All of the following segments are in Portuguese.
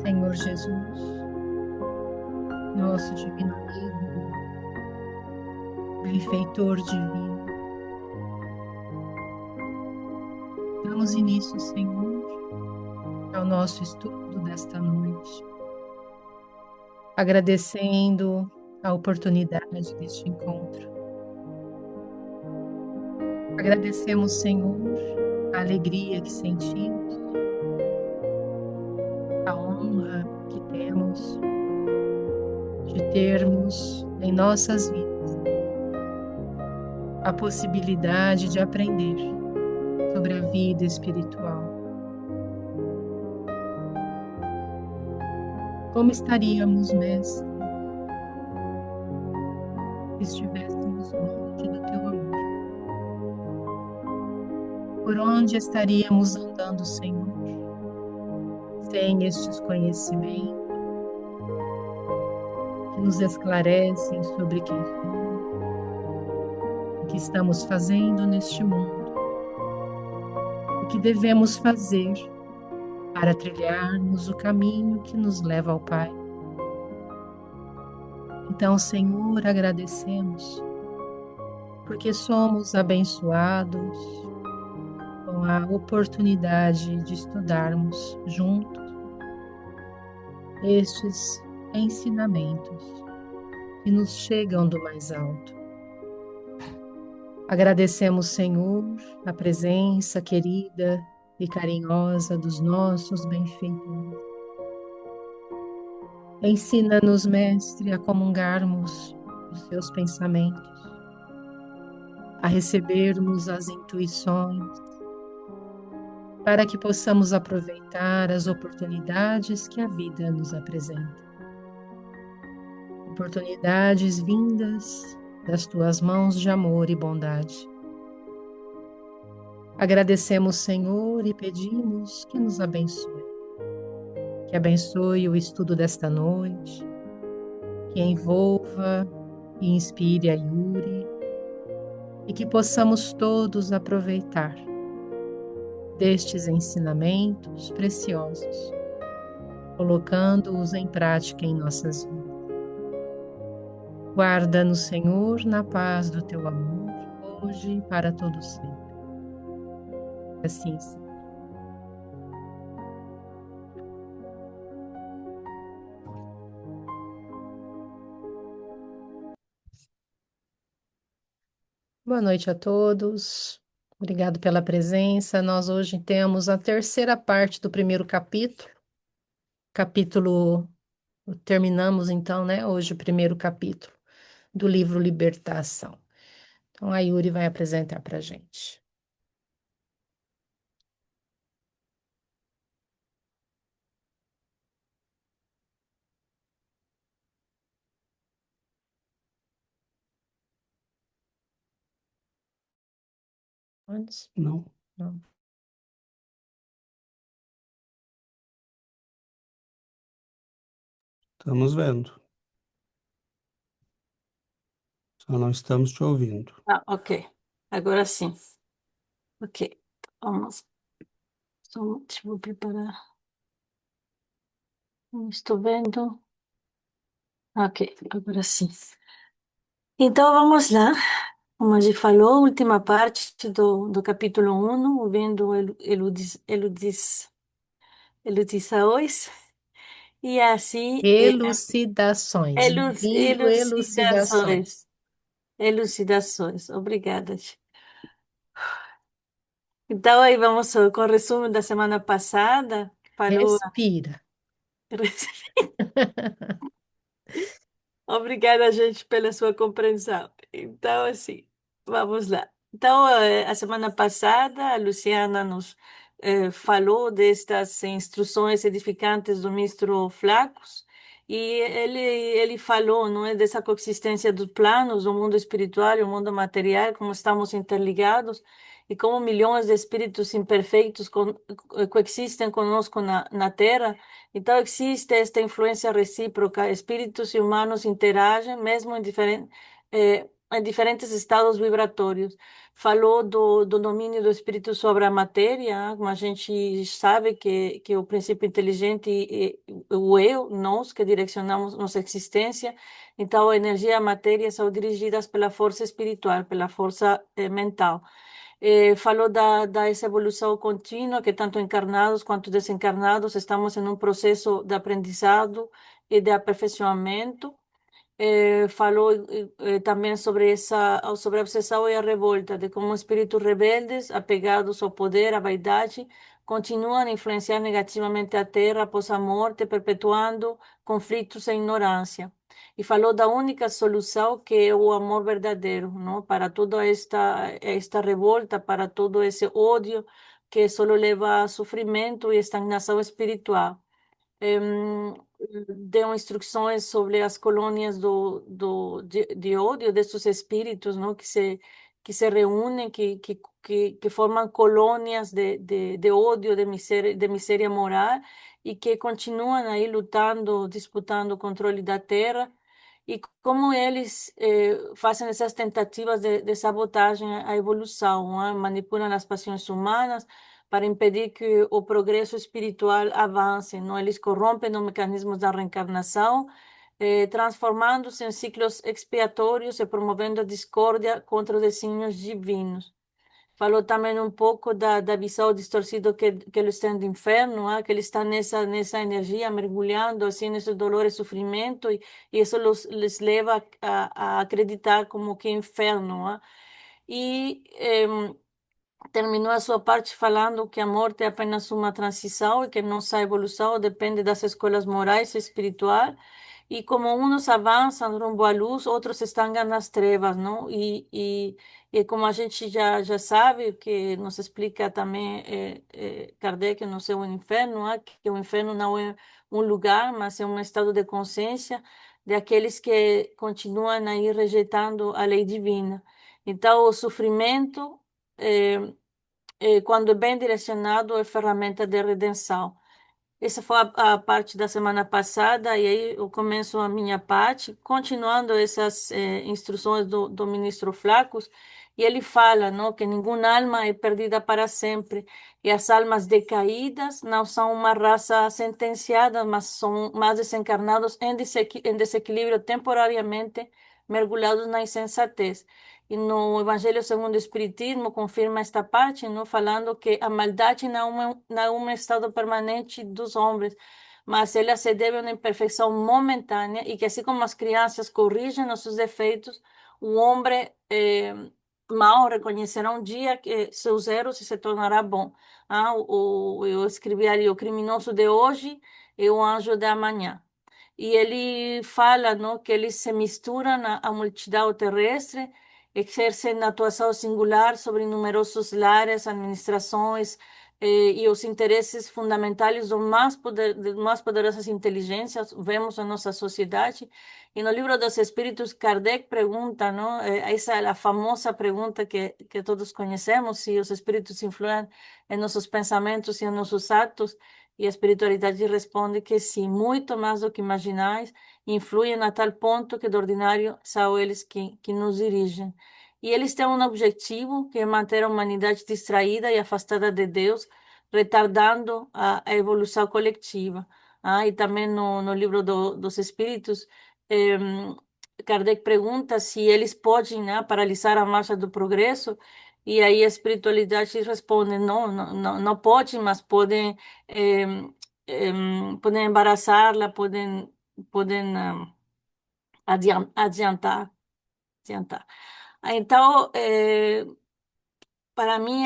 Senhor Jesus, nosso divino amigo, benfeitor divino. Damos início, Senhor, ao nosso estudo desta noite, agradecendo a oportunidade deste encontro. Agradecemos, Senhor, a alegria que sentimos, a honra que temos de termos em nossas vidas a possibilidade de aprender sobre a vida espiritual. Como estaríamos, Mestre, se estivéssemos longe do Teu amor? Por onde estaríamos andando, Senhor, sem estes conhecimentos que nos esclarecem sobre quem somos, o que estamos fazendo neste mundo, o que devemos fazer para trilharmos o caminho que nos leva ao Pai? Então, Senhor, agradecemos, porque somos abençoados com a oportunidade de estudarmos juntos estes ensinamentos que nos chegam do mais alto. Agradecemos, Senhor, a presença querida e carinhosa dos nossos benfeitores. Ensina-nos, Mestre, a comungarmos os seus pensamentos, a recebermos as intuições, para que possamos aproveitar as oportunidades que a vida nos apresenta. Oportunidades vindas das tuas mãos de amor e bondade. Agradecemos, Senhor, e pedimos que nos abençoe. Que abençoe o estudo desta noite, que envolva e inspire a Yuri, e que possamos todos aproveitar destes ensinamentos preciosos, colocando-os em prática em nossas vidas. Guarda-nos, Senhor, na paz do teu amor, hoje e para todo sempre. Assim seja. Boa noite a todos. Obrigado pela presença. Nós hoje temos a terceira parte do primeiro capítulo. Terminamos então, né, hoje o primeiro capítulo do livro Libertação. Então a Yuri vai apresentar para a gente. Antes? Não, Não. estamos vendo. Só não estamos te ouvindo. Ah, ok. Agora sim. Ok. Vamos. Deixa eu preparar. Não estou vendo. Ok, agora sim. Então vamos lá. Como a gente falou, última parte do capítulo 1, vendo eludições. E assim, Elucidações, ouvindo elucidações. elucidações. Elucidações. Obrigada. Então, aí vamos com o resumo da semana passada. Falou. Respira. Obrigada, gente, pela sua compreensão. Então, assim, vamos lá. Então, a semana passada, a Luciana nos falou destas instruções edificantes do ministro Flacos, e ele falou, não é, dessa coexistência dos planos, o mundo espiritual e o mundo material, como estamos interligados, e como milhões de espíritos imperfeitos coexistem conosco na Terra. Então, existe esta influência recíproca, espíritos e humanos interagem, mesmo em em diferentes estados vibratórios. Falou do domínio do espírito sobre a matéria, como a gente sabe que o princípio inteligente o eu, nós que direcionamos nossa existência. Então, a energia e a matéria são dirigidas pela força espiritual, pela força mental. Falou dessa evolução contínua, que tanto encarnados quanto desencarnados estamos em um processo de aprendizado e de aperfeiçoamento. Falou também sobre a obsessão e a revolta, de como espíritos rebeldes, apegados ao poder, à vaidade, continuam a influenciar negativamente a Terra após a morte, perpetuando conflitos e ignorância. E falou da única solução, que é o amor verdadeiro, não? Para toda esta revolta, para todo esse ódio que só leva a sofrimento e estagnação espiritual. Em, Deu instruções sobre as colônias de ódio desses espíritos, não? Que se reúnem, que formam colônias de ódio, de miséria moral, e que continuam aí lutando, disputando o controle da terra, e como eles fazem essas tentativas de sabotagem à evolução, não é? Manipulam as paixões humanas para impedir que o progresso espiritual avance, não? Eles corrompem os mecanismos da reencarnação, transformando-se em ciclos expiatórios e promovendo a discórdia contra os desígnios divinos. Falou também um pouco da visão distorcida que eles têm do inferno, que eles estão nessa energia, mergulhando assim nesse dolor e sofrimento, e isso les leva a acreditar como que é inferno. E terminou a sua parte falando que a morte é apenas uma transição e que nossa evolução depende das escolas morais e espirituais. E como uns avançam rumo à luz, outros estão nas trevas, não? E como a gente já sabe, que nos explica também Kardec no Céu e no Inferno, que o inferno não é um lugar, mas é um estado de consciência daqueles que continuam aí rejeitando a lei divina. Então, o sofrimento eh, quando é bem direcionado, é ferramenta de redenção. Essa foi a parte da semana passada, e aí eu começo a minha parte, continuando essas instruções do ministro Flacos, e ele fala, não, que nenhuma alma é perdida para sempre, e as almas decaídas não são uma raça sentenciada, mas são mais desencarnados em desequilíbrio temporariamente, mergulhados na insensatez. E no Evangelho segundo o Espiritismo confirma esta parte, não, falando que a maldade não é um estado permanente dos homens, mas ela se deve a uma imperfeição momentânea, e que assim como as crianças corrigem os seus defeitos, o homem mau reconhecerá um dia que seus erros e se tornará bom. Eu escrevi ali: o criminoso de hoje é o anjo de amanhã. E ele fala, não, que eles se misturam à multidão terrestre, exercem atuação singular sobre numerosos lares, administrações, e os interesses fundamentais das mais poderosas inteligências vemos em nossa sociedade. E no livro dos Espíritos, Kardec pergunta, não, essa é a famosa pergunta que todos conhecemos: se os espíritos influem em nossos pensamentos e em nossos atos. E a espiritualidade responde que sim, muito mais do que imaginais, influem a tal ponto que, de ordinário, são eles que nos dirigem. E eles têm um objetivo, que é manter a humanidade distraída e afastada de Deus, retardando a evolução coletiva. E também no livro dos Espíritos, eh, Kardec pergunta se eles podem, né, paralisar a marcha do progresso, e aí a espiritualidade responde: não, não, não, não pode, mas podem, eh, podem embaraçá-la, podem adiantar, adiantar. Então, para mim,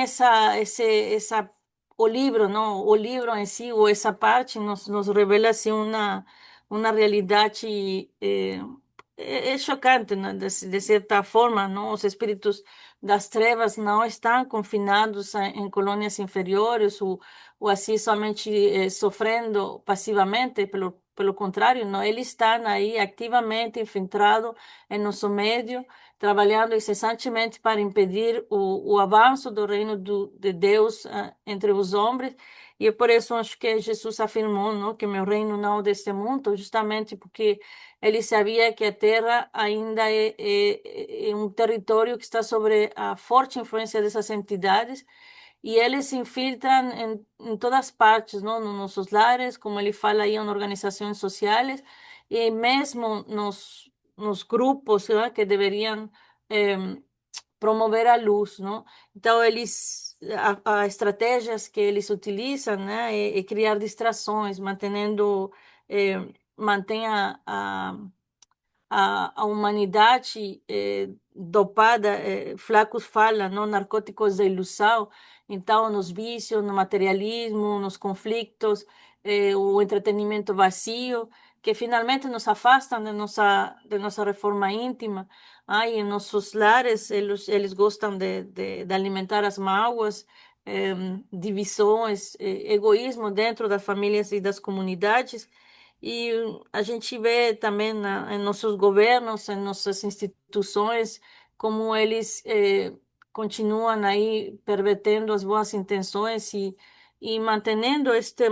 o livro, não, o livro em si, ou essa parte, nos revela assim uma realidade é chocante, né? De certa forma, não? Os espíritos das trevas não estão confinados em colônias inferiores, ou assim somente sofrendo passivamente, pelo contrário, não? Eles estão aí ativamente infiltrados em nosso meio, trabalhando incessantemente para impedir o avanço do reino de Deus entre os homens. E por isso acho que Jesus afirmou, não, que meu reino não é deste mundo, justamente porque ele sabia que a Terra ainda é um território que está sobre a forte influência dessas entidades e eles se infiltram em todas as partes, não? Nos nossos lares, como ele fala aí, em organizações sociais e mesmo nos grupos, né, que deveriam promover a luz, não? Então, a estratégias que eles utilizam, né, é criar distrações, mantém a humanidade dopada, Flacos fala, não, narcóticos da ilusão, então nos vícios, no materialismo, nos conflitos, o entretenimento vazio, que finalmente nos afastam de nossa reforma íntima. Ai, em nossos lares, eles gostam de alimentar as mágoas, divisões, egoísmo dentro das famílias e das comunidades. E a gente vê também em nossos governos, em nossas instituições, como eles continuam aí pervertendo as boas intenções e mantendo este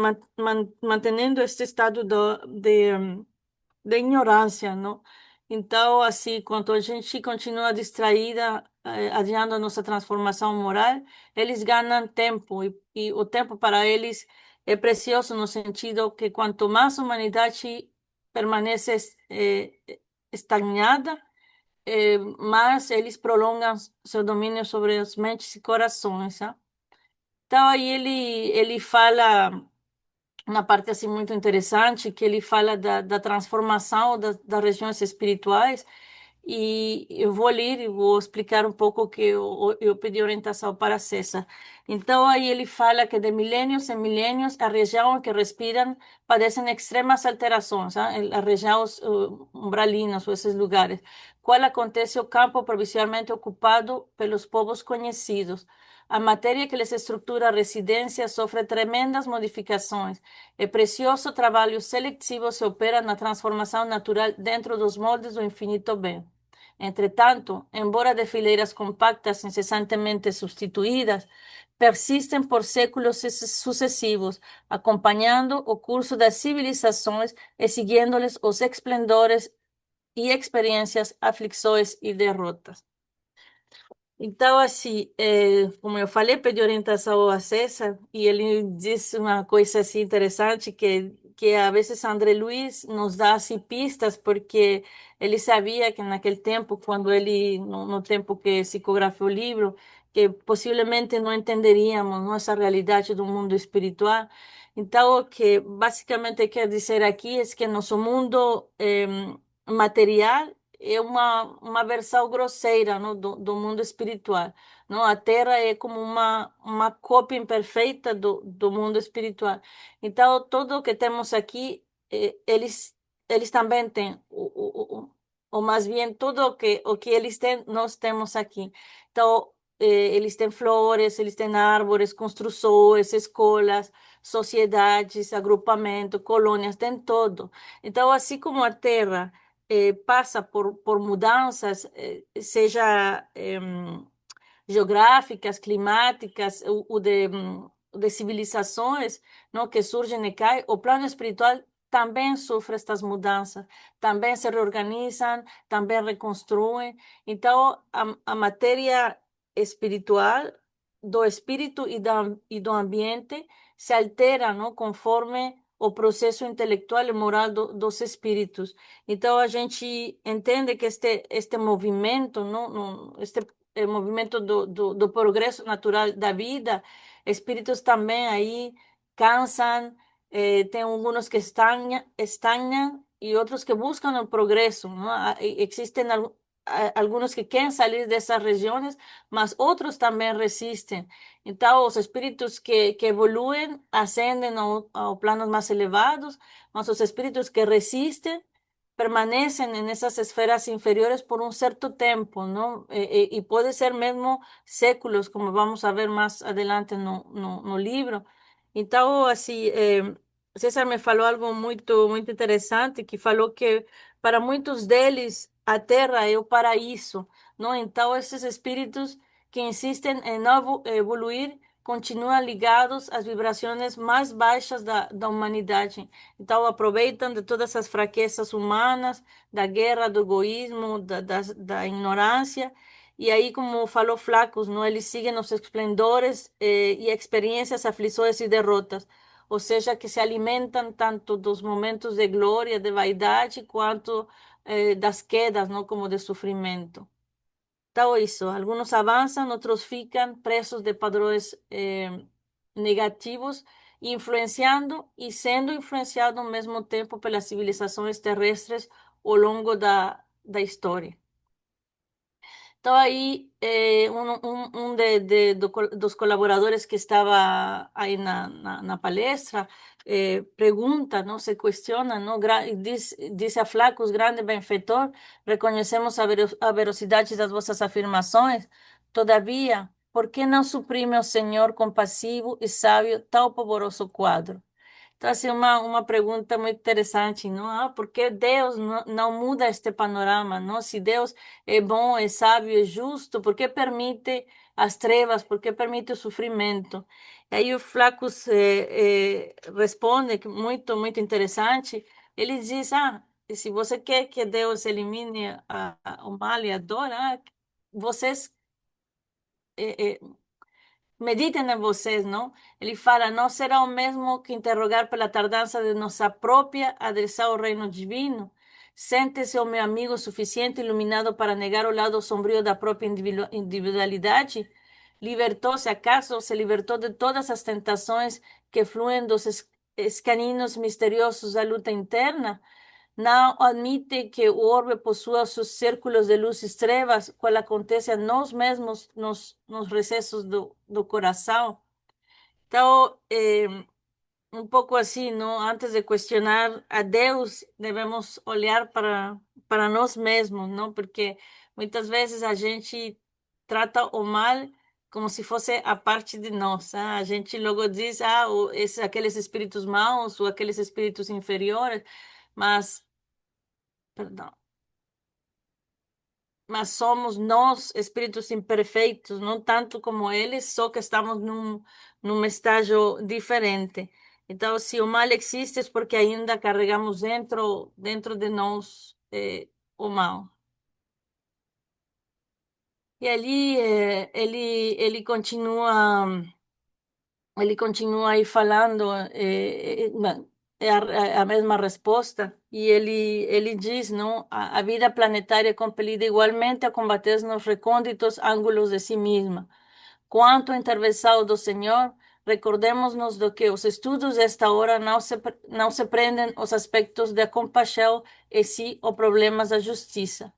estado de ignorância, não? Então, assim, quando a gente continua distraída, adiando a nossa transformação moral, eles ganham tempo e o tempo para eles é precioso no sentido que quanto mais a humanidade permanece estagnada, mais eles prolongam seu domínio sobre as mentes e corações, sabe? Então, aí ele fala uma parte assim muito interessante que ele fala da transformação das regiões espirituais e eu vou ler e vou explicar um pouco o que eu pedi orientação para César. Então aí ele fala que de milênios em milênios a região que respiram padecem extremas alterações, as regiões umbralinas ou esses lugares, qual acontece o campo provisoriamente ocupado pelos povos conhecidos. A matéria que les estrutura a residência sofre tremendas modificações. É precioso trabalho seletivo se opera na transformação natural dentro dos moldes do infinito bem. Entretanto, embora de fileiras compactas incessantemente substituídas, persistem por séculos sucessivos, acompanhando o curso das civilizações e seguindo-lhes os esplendores e experiências, aflições e derrotas. Então, assim, como eu falei, pedi orientação a César e ele disse uma coisa assim interessante que a vezes André Luiz nos dá assim, pistas porque ele sabia que naquele tempo, quando no tempo que psicografou o livro, que possivelmente não entenderíamos nossa realidade do mundo espiritual. Então, o que basicamente quer dizer aqui é que nosso mundo material é uma versão grosseira, não, do mundo espiritual. Não? A Terra é como uma cópia imperfeita do mundo espiritual. Então, tudo o que temos aqui, eles também têm, ou mais bem, tudo o que eles têm, nós temos aqui. Então, eles têm flores, eles têm árvores, construções, escolas, sociedades, agrupamento, colônias, tem todo. Então, assim como a Terra passa por mudanças, seja geográficas, climáticas, o de civilizações, não, que surgem e caem, o plano espiritual também sofre estas mudanças, também se reorganizam, também reconstruem. Então, a matéria espiritual do espírito e do ambiente se altera, não, conforme o processo intelectual e moral dos espíritos. Então, a gente entende que este movimento, não, este movimento do progresso natural da vida, espíritos também aí cansam, tem alguns que estagnam e outros que buscam o progresso, não? Existem alguns que querem sair dessas regiões, mas outros também resistem. Então, os espíritos que evoluem ascendem ao planos mais elevados, mas os espíritos que resistem permanecem nessas esferas inferiores por um certo tempo, não? E pode ser mesmo séculos, como vamos a ver mais adelante no livro. Então, assim, César me falou algo muito interessante, que falou que para muitos deles a Terra é o paraíso, não? Então, esses espíritos que insistem em não evoluir continuam ligados às vibrações mais baixas da humanidade. Então, aproveitam de todas as fraquezas humanas, da guerra, do egoísmo, da ignorância. E aí, como falou Flacos, não, eles seguem os esplendores e experiências, aflições e derrotas. Ou seja, que se alimentam tanto dos momentos de glória, de vaidade, quanto das quedas, não, como de sofrimento. Então, isso, alguns avançam, outros ficam presos de padrões negativos, influenciando e sendo influenciados ao mesmo tempo pelas civilizações terrestres ao longo da história. Então, aí, dos colaboradores que estava aí na palestra pergunta, não, se questiona, não, diz a Flacos, grande benfeitor, reconhecemos a veracidade das vossas afirmações, todavia, por que não suprime o Senhor compassivo e sábio tal pavoroso quadro? Então, assim, uma pergunta muito interessante, não? Ah, por que Deus não muda este panorama, não? Se Deus é bom, é sábio, é justo, por que permite as trevas, por que permite o sofrimento? E aí o Flacos responde, que muito interessante, ele diz, se você quer que Deus elimine o mal e a dor, vocês... meditem em vocês, não? Ele fala, não será o mesmo que interrogar pela tardança de nossa própria adesão ao reino divino? Sente-se o meu amigo suficiente iluminado para negar o lado sombrio da própria individualidade? Libertou-se, acaso se libertou de todas as tentações que fluem dos escaninos misteriosos da luta interna? Não admite que o orbe possua seus círculos de luz e trevas, qual acontece a nós mesmos nos recessos do coração. Então, um pouco assim, não? Antes de questionar a Deus, devemos olhar para nós mesmos, não? Porque muitas vezes a gente trata o mal como se fosse a parte de nós. A gente logo diz, aqueles espíritos maus ou aqueles espíritos inferiores, mas, perdão, mas somos nós, espíritos imperfeitos, não tanto como eles, só que estamos num estágio diferente. Então, se o mal existe, é porque ainda carregamos dentro de nós o mal. E ali ele continua aí falando, a mesma resposta, e ele diz, não, a vida planetária é compelida igualmente a combater nos recônditos ângulos de si mesma. Quanto à intervenção do Senhor, recordemos-nos de que os estudos desta hora não se prendem aos aspectos da compaixão e sim aos problemas da justiça.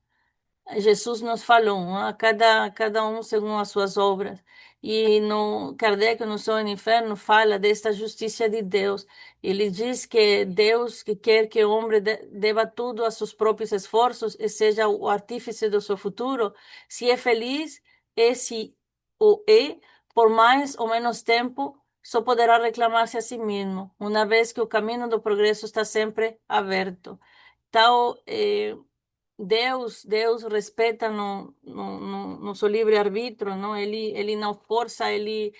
Jesus nos falou, cada um segundo as suas obras. E no Kardec, no Céu e no Inferno, fala desta justiça de Deus. Ele diz que Deus que quer que o homem deva tudo a seus próprios esforços e seja o artífice do seu futuro, se é feliz e se o é, por mais ou menos tempo, só poderá reclamar-se a si mesmo, uma vez que o caminho do progresso está sempre aberto. Então, Deus respeita no seu livre-arbítrio, não? Ele não força, ele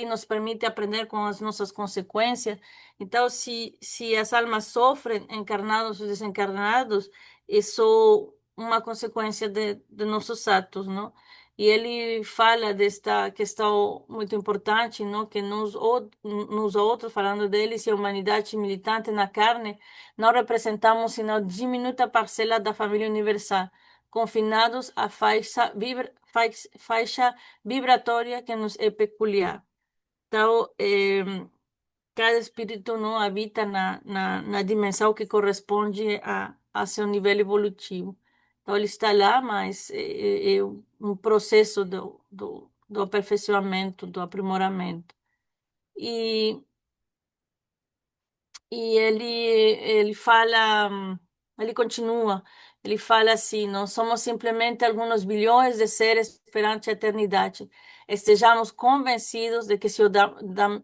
nos permite aprender com as nossas consequências. Então, se as almas sofrem, encarnados ou desencarnados, isso é uma consequência de nossos atos, não? E ele fala desta questão muito importante, não? Que nos outros, falando deles, e a humanidade militante na carne, não representamos senão diminuta parcela da família universal, confinados à faixa vibratória que nos é peculiar. Então, cada espírito não habita na dimensão que corresponde a seu nível evolutivo. Então, ele está lá, mas é um processo do aperfeiçoamento, do aprimoramento. E ele fala, ele continua, ele fala assim, não somos simplesmente alguns bilhões de seres perante a eternidade. Estejamos convencidos de que se o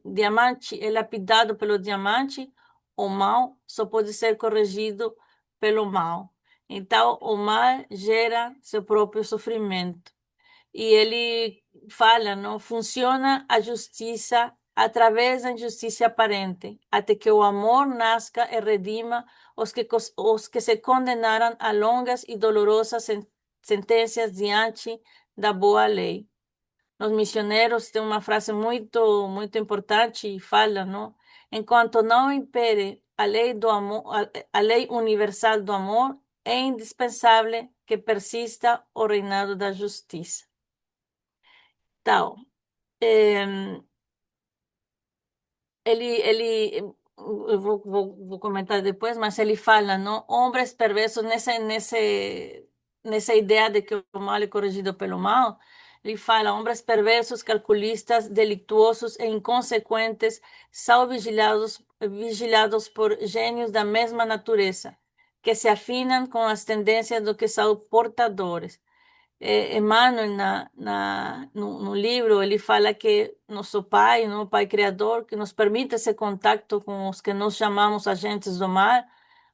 diamante é lapidado pelo diamante, o mal só pode ser corrigido pelo mal. Então, o mal gera seu próprio sofrimento. E ele fala, não? Funciona a justiça através da injustiça aparente, até que o amor nasca e redima os que se condenaram a longas e dolorosas sentenças diante da boa lei. Os missioneiros têm uma frase muito importante e fala, não? Enquanto não impere a lei do amor, a lei universal do amor, é indispensável que persista o reinado da justiça. Então, eh, eu vou comentar depois, mas ele fala, não? Homens perversos nessa ideia de que o mal é corrigido pelo mal. Ele fala, homens perversos, calculistas, delictuosos e inconsequentes são vigilados por gênios da mesma natureza, que se afinam com as tendências do que são portadores. Emmanuel, no livro, ele fala que nosso Pai, o Pai Criador, que nos permite esse contato com os que nós chamamos agentes do mal,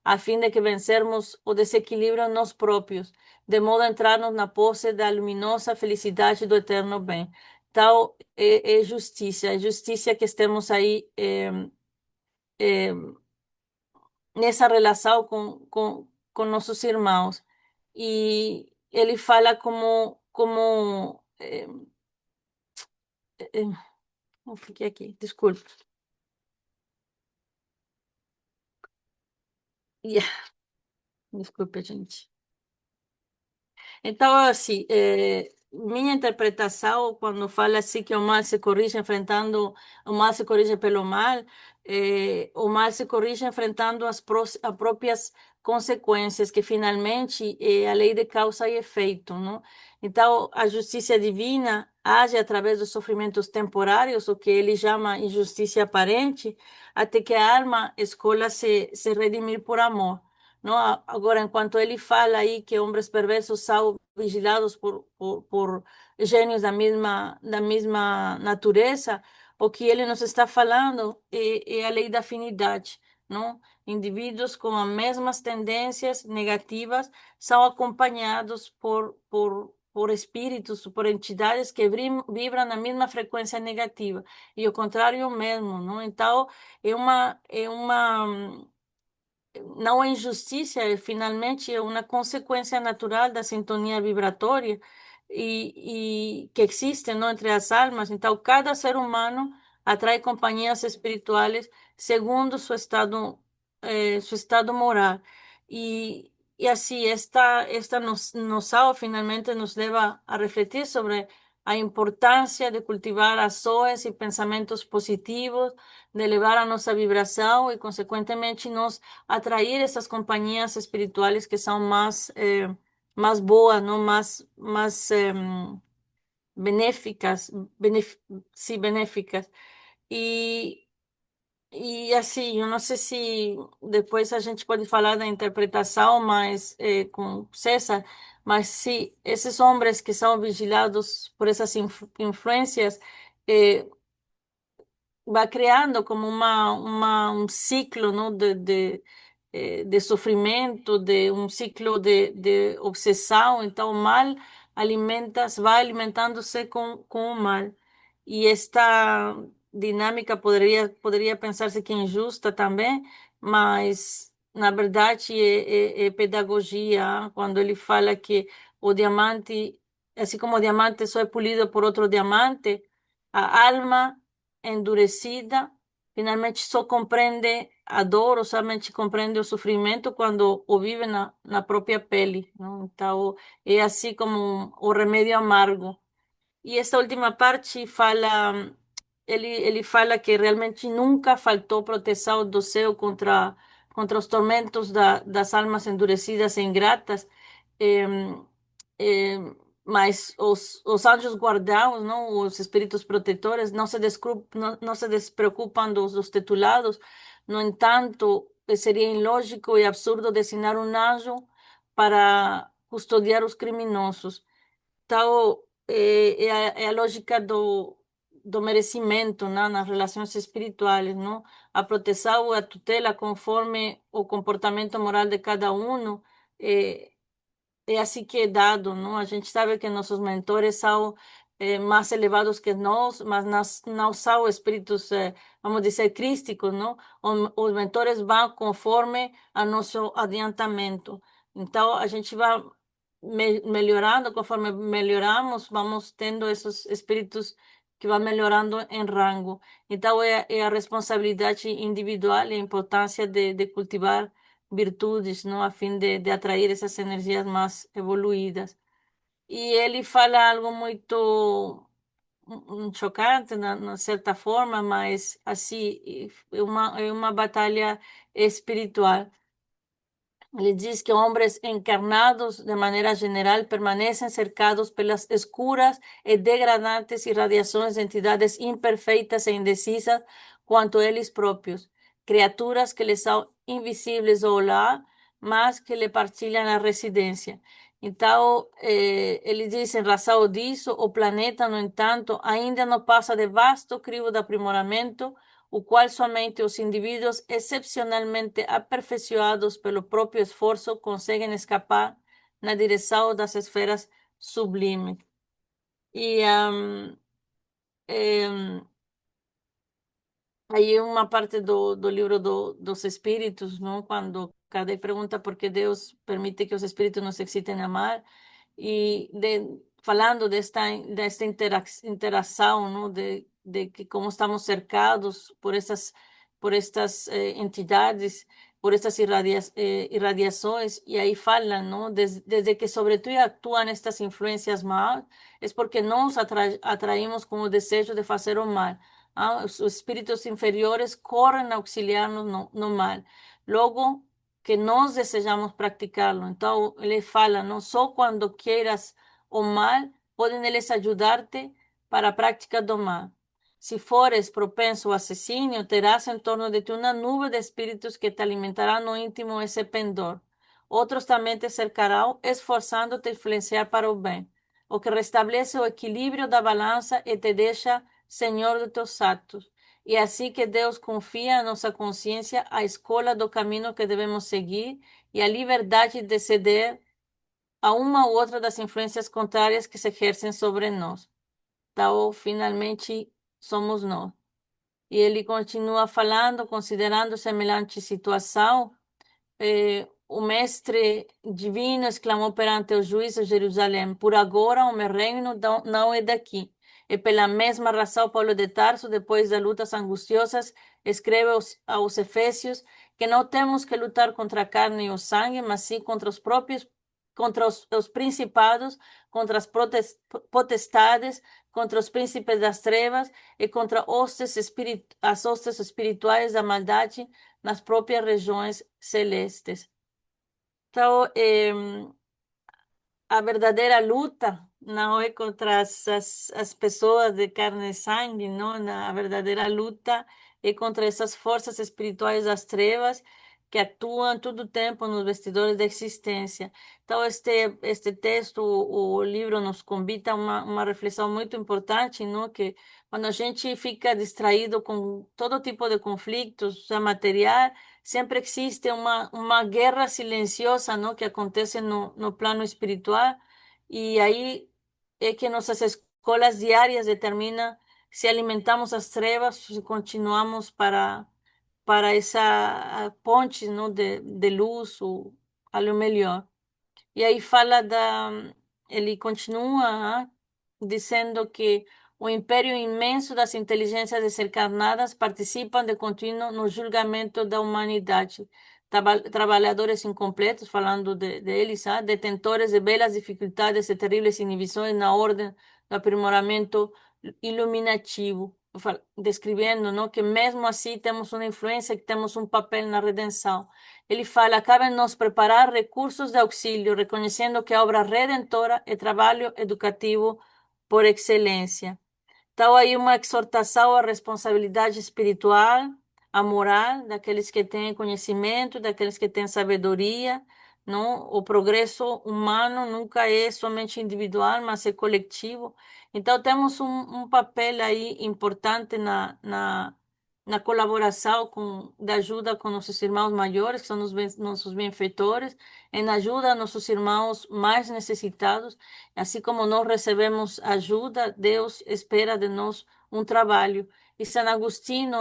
a fim de que vencermos o desequilíbrio em nós próprios, de modo a entrarmos na posse da luminosa felicidade do eterno bem. Então, é justiça que estemos aí é, nessa relação com nossos irmãos. E ele fala não fiquei aqui, desculpe. Yeah, desculpe, gente. Então, assim, minha interpretação, quando fala assim que o mal se corrige enfrentando, o mal se corrige pelo mal, o mal se corrige enfrentando as próprias consequências, que finalmente é a lei de causa e efeito, não? Então, a justiça divina age através dos sofrimentos temporários, o que ele chama injustiça aparente, até que a alma escolha se redimir por amor. Não? Agora, enquanto ele fala aí que homens perversos são vigilados por gênios da mesma natureza, o que ele nos está falando é a lei da afinidade, não? Indivíduos com as mesmas tendências negativas são acompanhados por espíritos, por entidades que vibram na mesma frequência negativa, e o contrário é o mesmo, não? Então, não é injustiça, finalmente é uma consequência natural da sintonia vibratória e que existe, não, entre as almas. Então, cada ser humano atrai companhias espirituais segundo seu estado moral. E assim, esta noção finalmente nos leva a refletir sobre a importância de cultivar ações e pensamentos positivos, de elevar a nossa vibração e, consequentemente, nos atrair essas companhias espirituais que são mais boas, não? Mais benéficas, sim, benéficas. E, e assim, eu não sei se depois a gente pode falar da interpretação, mas com César, mas se esses homens que são vigilados por essas influências, eh, va creando como un ciclo, ¿no? De sofrimento, de um ciclo de obsessão. Então, o mal vai alimentando-se com o mal. E esta dinâmica poderia pensar-se que é injusta também, mas, na verdade, é pedagogia. Quando ele fala que o diamante, assim como o diamante só é polido por outro diamante, a alma endurecida finalmente só compreende a dor, ou somente compreende o sofrimento quando o vive na própria pele, não? Então, é assim como o remédio amargo. E esta última parte ele fala que realmente nunca faltou proteção do céu contra os tormentos das almas endurecidas e ingratas. Em, mas os anjos guardiãos, não, os espíritos protetores, não se despreocupam dos titulados. No entanto, seria ilógico e absurdo designar um anjo para custodiar os criminosos. Tal é a lógica do merecimento, né, nas relações espirituais, não? A proteção ou a tutela conforme o comportamento moral de cada um é assim que é dado, não? A gente sabe que nossos mentores são mais elevados que nós, mas não são espíritos, vamos dizer, crísticos, não? Os mentores vão conforme a nosso adiantamento. Então, a gente vai melhorando, conforme melhoramos, vamos tendo esses espíritos que vão melhorando em rango. Então, é a responsabilidade individual e a importância de cultivar virtudes, não? A fim de atrair essas energias mais evoluídas. E ele fala algo muito chocante, na certa forma, mas assim, é uma batalha espiritual. Ele diz que hombres encarnados, de maneira geral, permanecem cercados pelas escuras e degradantes irradiações de entidades imperfeitas e indecisas quanto eles próprios, criaturas que lhes são invisíveis ao olhar, mas que lhe partilham a residência. Então, ele diz, em razão disso, o planeta, no entanto, ainda não passa de vasto crivo de aprimoramento, o qual somente os indivíduos excepcionalmente aperfeiçoados pelo próprio esforço conseguem escapar na direção das esferas sublimes. E aí uma parte do livro dos espíritos, não? Quando Kardec pergunta por que Deus permite que os espíritos nos excitem a amar, e falando desta interação, não? De que como estamos cercados por estas entidades, por estas irradiações, e aí falam, não? Desde que sobre tu atuam estas influências más, é porque nós atraímos com o desejo de fazer o mal. Os espíritos inferiores correm a auxiliar-nos no mal. Logo, que nós desejamos praticarlo. Então, ele fala, não só quando queiras o mal, podem eles ajudar-te para a prática do mal. Se fores propenso ao assassínio, terás em torno de ti uma nuvem de espíritos que te alimentarão no íntimo esse pendor. Outros também te cercarão, esforçando-te a influenciar para o bem, o que restabelece o equilíbrio da balança e te deixa senhor de teus atos. E é assim que Deus confia a nossa consciência a escolha do caminho que devemos seguir e a liberdade de ceder a uma ou outra das influências contrárias que se exercem sobre nós. Então, finalmente, somos nós. E ele continua falando, considerando semelhante situação, o mestre divino exclamou perante os juízes de Jerusalém: Por agora o meu reino não é daqui. E pela mesma razão, Paulo de Tarso, depois das lutas angustiosas, escreve aos Efésios que não temos que lutar contra a carne e o sangue, mas sim contra os próprios, contra os principados, contra as potestades, contra os príncipes das trevas e contra as hostes espirituais da maldade nas próprias regiões celestes. Então, a verdadeira luta não é contra as pessoas de carne e sangue, não. A verdadeira luta é contra essas forças espirituais das trevas que atuam todo o tempo nos bastidores da existência. Então, este texto, o livro nos convida a uma reflexão muito importante, não? Que quando a gente fica distraído com todo tipo de conflitos, seja material, sempre existe uma guerra silenciosa, não? Que acontece no plano espiritual, e aí é que nossas escolas diárias determinam se alimentamos as trevas, se continuamos para essa ponte, não? De luz ou algo melhor. E aí ele continua, dizendo que o império imenso das inteligências desencarnadas participam de contínuo no julgamento da humanidade. Trabalhadores incompletos, falando deles, detentores de belas dificuldades e terríveis inibições na ordem do aprimoramento iluminativo, descrevendo, não, que mesmo assim temos uma influência, que temos um papel na redenção. Ele fala: cabe-nos preparar recursos de auxílio, reconhecendo que a obra redentora é trabalho educativo por excelência. Então, aí uma exortação à responsabilidade espiritual, à moral daqueles que têm conhecimento, daqueles que têm sabedoria, não? O progresso humano nunca é somente individual, mas é coletivo. Então, temos um papel aí importante na colaboração da ajuda com nossos irmãos maiores, que são nossos benfeitores, em ajuda a nossos irmãos mais necessitados. Assim como nós recebemos ajuda, Deus espera de nós um trabalho. E San Agostinho,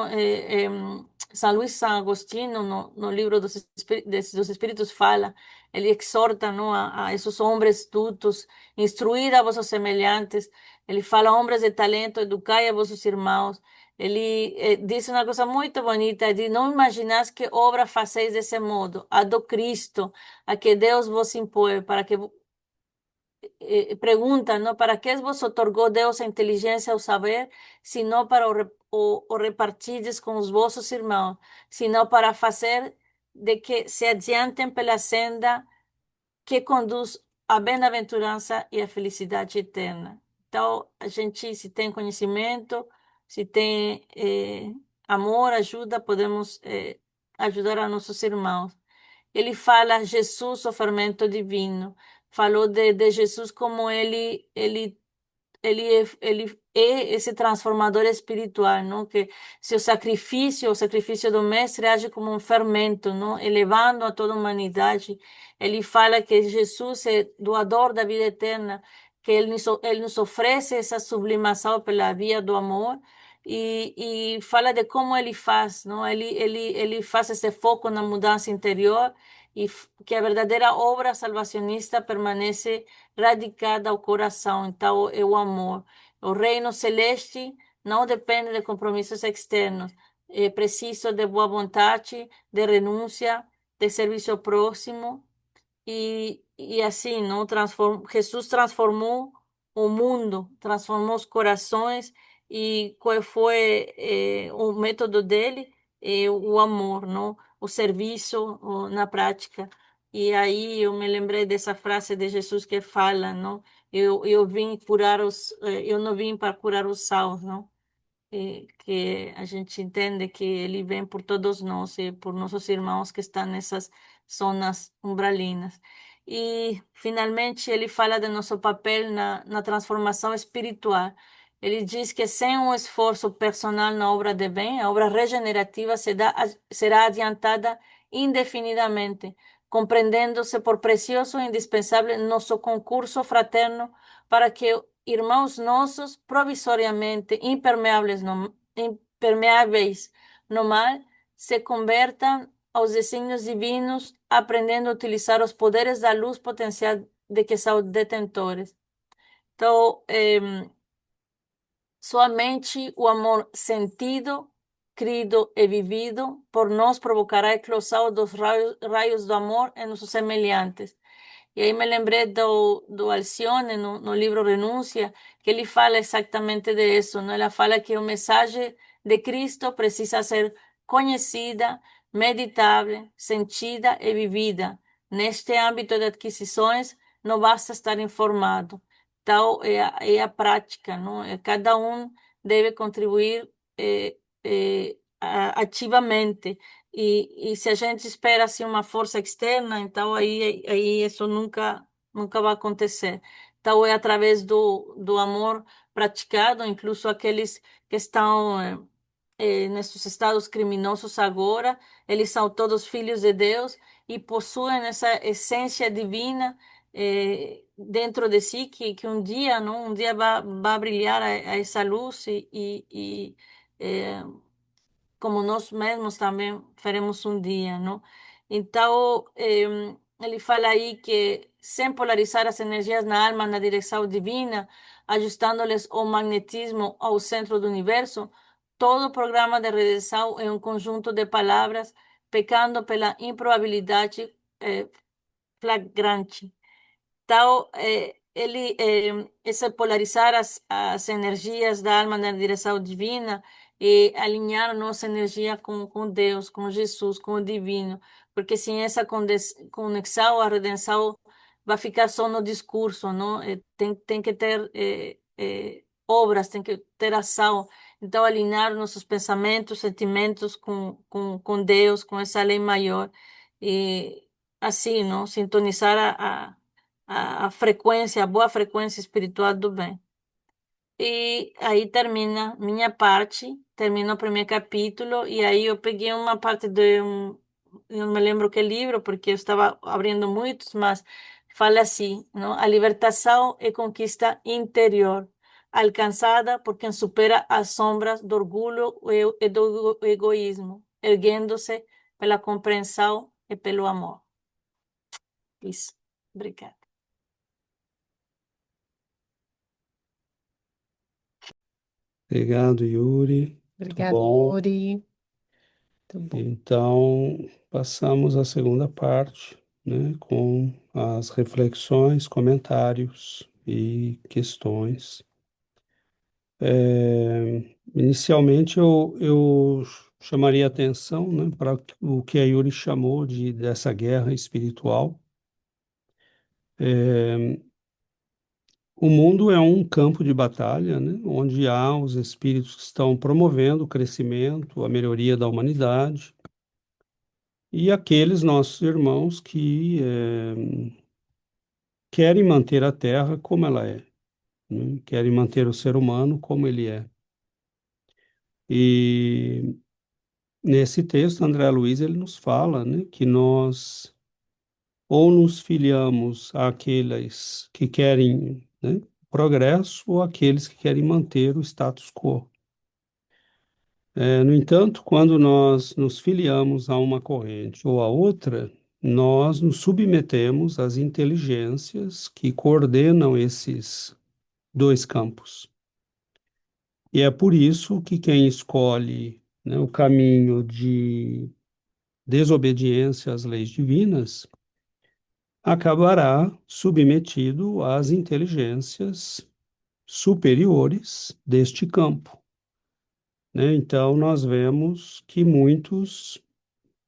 São Luís São Agostinho, no livro dos Espíritos, fala, ele exorta, não, a esses homens dutos, instruir a vossos semelhantes. Ele fala, homens de talento, educai a vossos irmãos. Ele diz uma coisa muito bonita, de não imaginar que obra faceis desse modo, a do Cristo, a que Deus vos impõe, para que pergunta, ¿no? ¿Para qué vos otorgó Deus a inteligência, o saber, sino para o repartirdes com os vossos irmãos, sino para fazer de que se adiantem pela senda que conduz à bem-aventurança e à felicidade eterna. Então, a gente, se tem conhecimento, se tem amor, ajuda, podemos ajudar a nossos irmãos. Ele fala Jesus, o fermento divino. Falou de Jesus como ele é esse transformador espiritual, não? Que seu sacrifício, o sacrifício do mestre, age como um fermento, não? Elevando a toda a humanidade. Ele fala que Jesus é doador da vida eterna, que ele nos oferece essa sublimação pela via do amor. E fala de como ele faz, não? Ele faz esse foco na mudança interior e que a verdadeira obra salvacionista permanece radicada ao coração. Então, é o amor. O reino celeste não depende de compromissos externos. É preciso de boa vontade, de renúncia, de serviço ao próximo. E assim, não Jesus transformou o mundo, transformou os corações. E qual foi o método dele? O amor, não? O serviço na prática. E aí eu me lembrei dessa frase de Jesus que fala, não? Eu vim curar eu não vim para curar os sãos, não? Que a gente entende que ele vem por todos nós e por nossos irmãos que estão nessas zonas umbralinas. E, finalmente, ele fala do nosso papel na transformação espiritual. Ele diz que sem um esforço personal na obra de bem, a obra regenerativa será adiantada indefinidamente, compreendendo-se por precioso e indispensável nosso concurso fraterno para que irmãos nossos, provisoriamente impermeáveis no mal, se convertam aos desígnios divinos, aprendendo a utilizar os poderes da luz potencial de que são detentores. Então, somente o amor sentido, crido e vivido por nós provocará a eclosão dos raios do amor em nossos semelhantes. E aí me lembrei do Alcione, no livro Renúncia, que ele fala exatamente de isso, não? Ela fala que a mensagem de Cristo precisa ser conhecida, meditável, sentida e vivida. Neste âmbito de aquisições, não basta estar informado. Tal é a prática, não? Cada um deve contribuir ativamente. E se a gente espera assim uma força externa, então aí isso nunca vai acontecer. Então é através do amor praticado, incluso aqueles que estão nesses estados criminosos agora, eles são todos filhos de Deus e possuem essa essência divina dentro de si que um dia, não, um dia vai brilhar a essa luz como nós mesmos também faremos um dia, não? Então, ele fala aí que sem polarizar as energias na alma na direção divina, ajustando-lhes o magnetismo ao centro do universo, todo programa de redenção é um conjunto de palavras pecando pela improbabilidade flagrante. Então, esse polarizar as energias da alma na direção divina e alinhar a nossa energia com Deus, com Jesus, com o divino, porque sem essa conexão, a redenção vai ficar só no discurso, não? Tem que ter obras, tem que ter ação. Então, alinhar nossos pensamentos, sentimentos com Deus, com essa lei maior, e assim, não? Sintonizar a frequência, a boa frequência espiritual do bem. E aí termina minha parte, termina o primeiro capítulo, e aí eu peguei uma parte de um, eu não me lembro que livro, porque eu estava abrindo muitos, mas fala assim, não? A libertação é conquista interior, alcançada por quem supera as sombras do orgulho e do egoísmo, erguendo-se pela compreensão e pelo amor. Isso. Obrigada. Obrigado, Yuri. Muito Obrigada, bom. Yuri. Muito bom. Então, passamos à segunda parte, né, com as reflexões, comentários e questões. Inicialmente, eu chamaria atenção, né, para o que a Yuri chamou dessa guerra espiritual. O mundo é um campo de batalha, né, onde há os espíritos que estão promovendo o crescimento, a melhoria da humanidade, e aqueles nossos irmãos que querem manter a Terra como ela é, né, querem manter o ser humano como ele é. E nesse texto, André Luiz ele nos fala, né, que nós ou nos filiamos àqueles que querem, né, progresso ou àqueles que querem manter o status quo. No entanto, quando nós nos filiamos a uma corrente ou a outra, nós nos submetemos às inteligências que coordenam esses dois campos. E é por isso que quem escolhe, né, o caminho de desobediência às leis divinas acabará submetido às inteligências superiores deste campo, né? Então, nós vemos que muitos,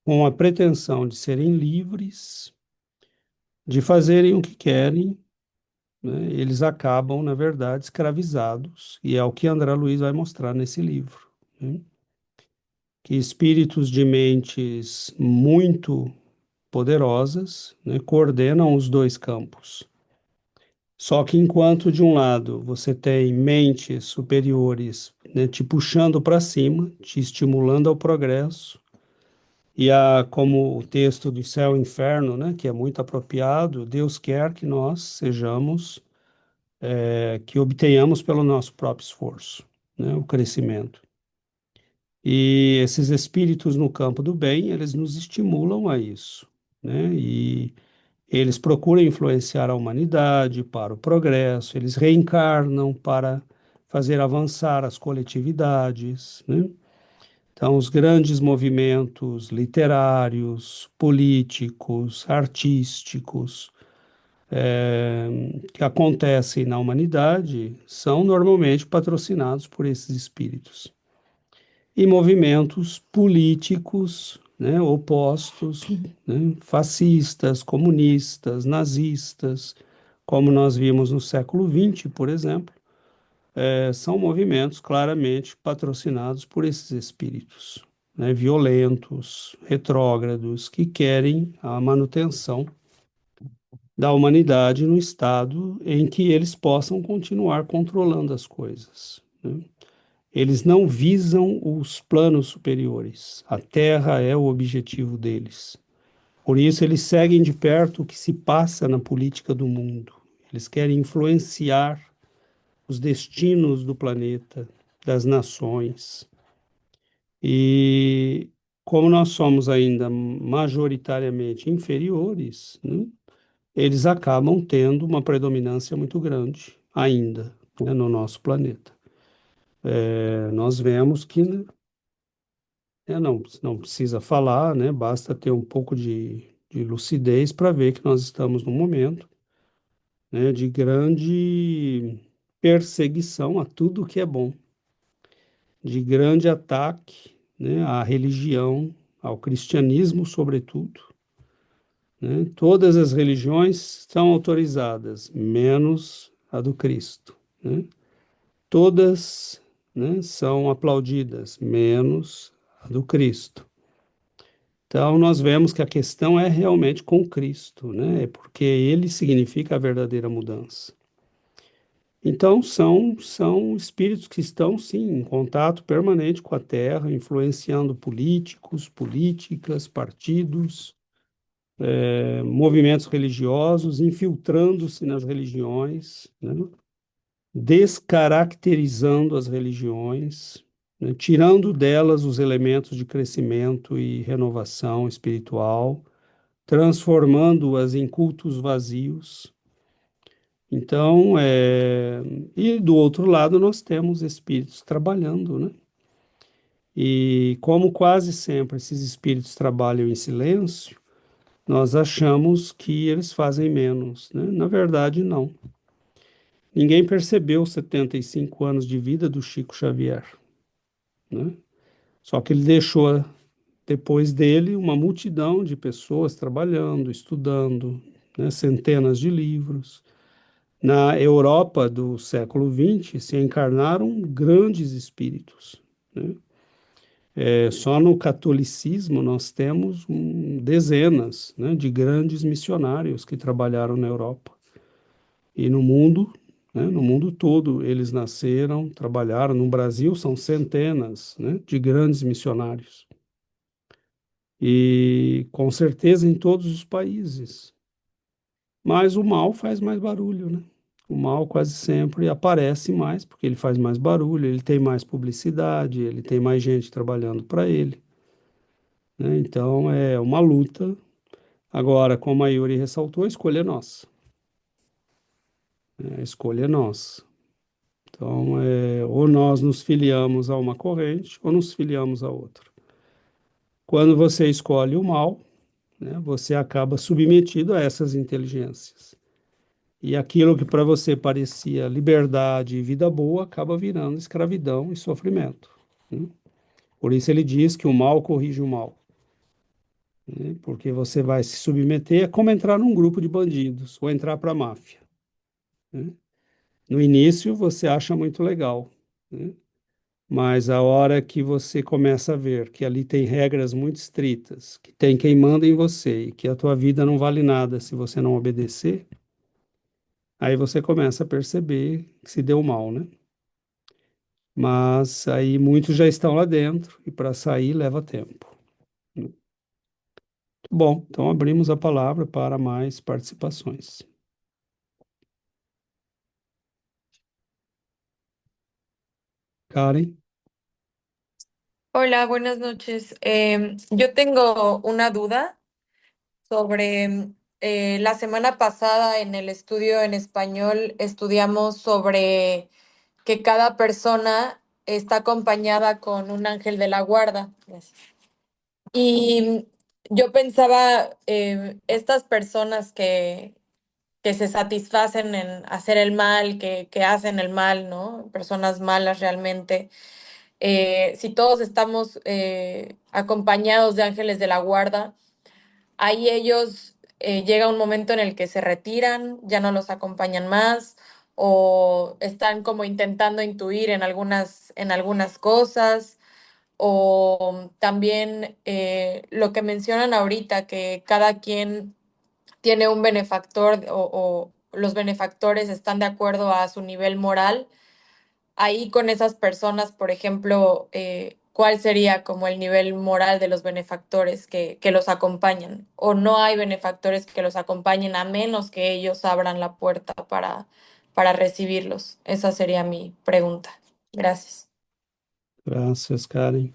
com a pretensão de serem livres, de fazerem o que querem, né, eles acabam, na verdade, escravizados, e é o que André Luiz vai mostrar nesse livro, né? Que espíritos de mentes muito poderosas, né, coordenam os dois campos. Só que enquanto de um lado você tem mentes superiores, né, te puxando para cima, te estimulando ao progresso, e como o texto do Céu e Inferno, né, que é muito apropriado, Deus quer que nós sejamos, que obtenhamos pelo nosso próprio esforço, né, o crescimento. E esses espíritos no campo do bem, eles nos estimulam a isso, né? E eles procuram influenciar a humanidade para o progresso, eles reencarnam para fazer avançar as coletividades, né? Então, os grandes movimentos literários, políticos, artísticos, que acontecem na humanidade são normalmente patrocinados por esses espíritos. E movimentos políticos, né, opostos, né, fascistas, comunistas, nazistas, como nós vimos no século XX, por exemplo, são movimentos claramente patrocinados por esses espíritos, né, violentos, retrógrados, que querem a manutenção da humanidade no estado em que eles possam continuar controlando as coisas, né? Eles não visam os planos superiores. A Terra é o objetivo deles. Por isso, eles seguem de perto o que se passa na política do mundo. Eles querem influenciar os destinos do planeta, das nações. E como nós somos ainda majoritariamente inferiores, né, eles acabam tendo uma predominância muito grande ainda, né, no nosso planeta. Nós vemos que, né, não precisa falar, né? Basta ter um pouco de lucidez para ver que nós estamos num momento, né, de grande perseguição a tudo que é bom, de grande ataque, né, à religião, ao cristianismo, sobretudo, né? Todas as religiões são autorizadas, menos a do Cristo, né? Todas, né, são aplaudidas, menos a do Cristo. Então, nós vemos que a questão é realmente com Cristo, né? Porque ele significa a verdadeira mudança. Então, são espíritos que estão, sim, em contato permanente com a Terra, influenciando políticos, políticas, partidos, movimentos religiosos, infiltrando-se nas religiões, né? Descaracterizando as religiões, né? Tirando delas os elementos de crescimento e renovação espiritual, transformando-as em cultos vazios. Então, e do outro lado nós temos espíritos trabalhando, né? E como quase sempre esses espíritos trabalham em silêncio, nós achamos que eles fazem menos, né? Na verdade, não. Ninguém percebeu os 75 anos de vida do Chico Xavier, né? Só que ele deixou depois dele uma multidão de pessoas trabalhando, estudando, né? Centenas de livros. Na Europa do século XX se encarnaram grandes espíritos, né? Só no catolicismo nós temos dezenas, né, de grandes missionários que trabalharam na Europa. E no mundo, né, no mundo todo, eles nasceram, trabalharam. No Brasil são centenas, né, de grandes missionários. E com certeza em todos os países. Mas o mal faz mais barulho, né? O mal quase sempre aparece mais, porque ele faz mais barulho, ele tem mais publicidade, ele tem mais gente trabalhando para ele, né? Então é uma luta. Agora, como a Yuri ressaltou, a escolha é nossa, né? A escolha é nossa. Então, ou nós nos filiamos a uma corrente ou nos filiamos a outra. Quando você escolhe o mal, né, você acaba submetido a essas inteligências. E aquilo que para você parecia liberdade e vida boa acaba virando escravidão e sofrimento, né? Por isso ele diz que o mal corrige o mal, né? Porque você vai se submeter, é como entrar num grupo de bandidos ou entrar para a máfia, né? No início você acha muito legal, né? Mas a hora que você começa a ver que ali tem regras muito estritas, que tem quem manda em você e que a tua vida não vale nada se você não obedecer, aí você começa a perceber que se deu mal, né? Mas aí muitos já estão lá dentro e para sair leva tempo. Bom, então abrimos a palavra para mais participações. Karen, Hola, buenas noches. Yo tengo una duda sobre la semana pasada en el estudio en español estudiamos sobre que cada persona está acompañada con un ángel de la guarda. Gracias. Y yo pensaba, estas personas que se satisfacen en hacer el mal, que hacen el mal, ¿no? Personas malas realmente. Si todos estamos acompañados de ángeles de la guarda, ahí ellos llega un momento en el que se retiran, ya no los acompañan más o están como intentando intuir en algunas cosas o también lo que mencionan ahorita, que cada quien tiene un benefactor o los benefactores están de acuerdo a su nivel moral. Ahí con esas personas, por ejemplo, ¿cuál sería como el nivel moral de los benefactores que los acompañan? ¿O no hay benefactores que los acompañen a menos que ellos abran la puerta para recibirlos? Esa sería mi pregunta. Gracias. graças, Karen.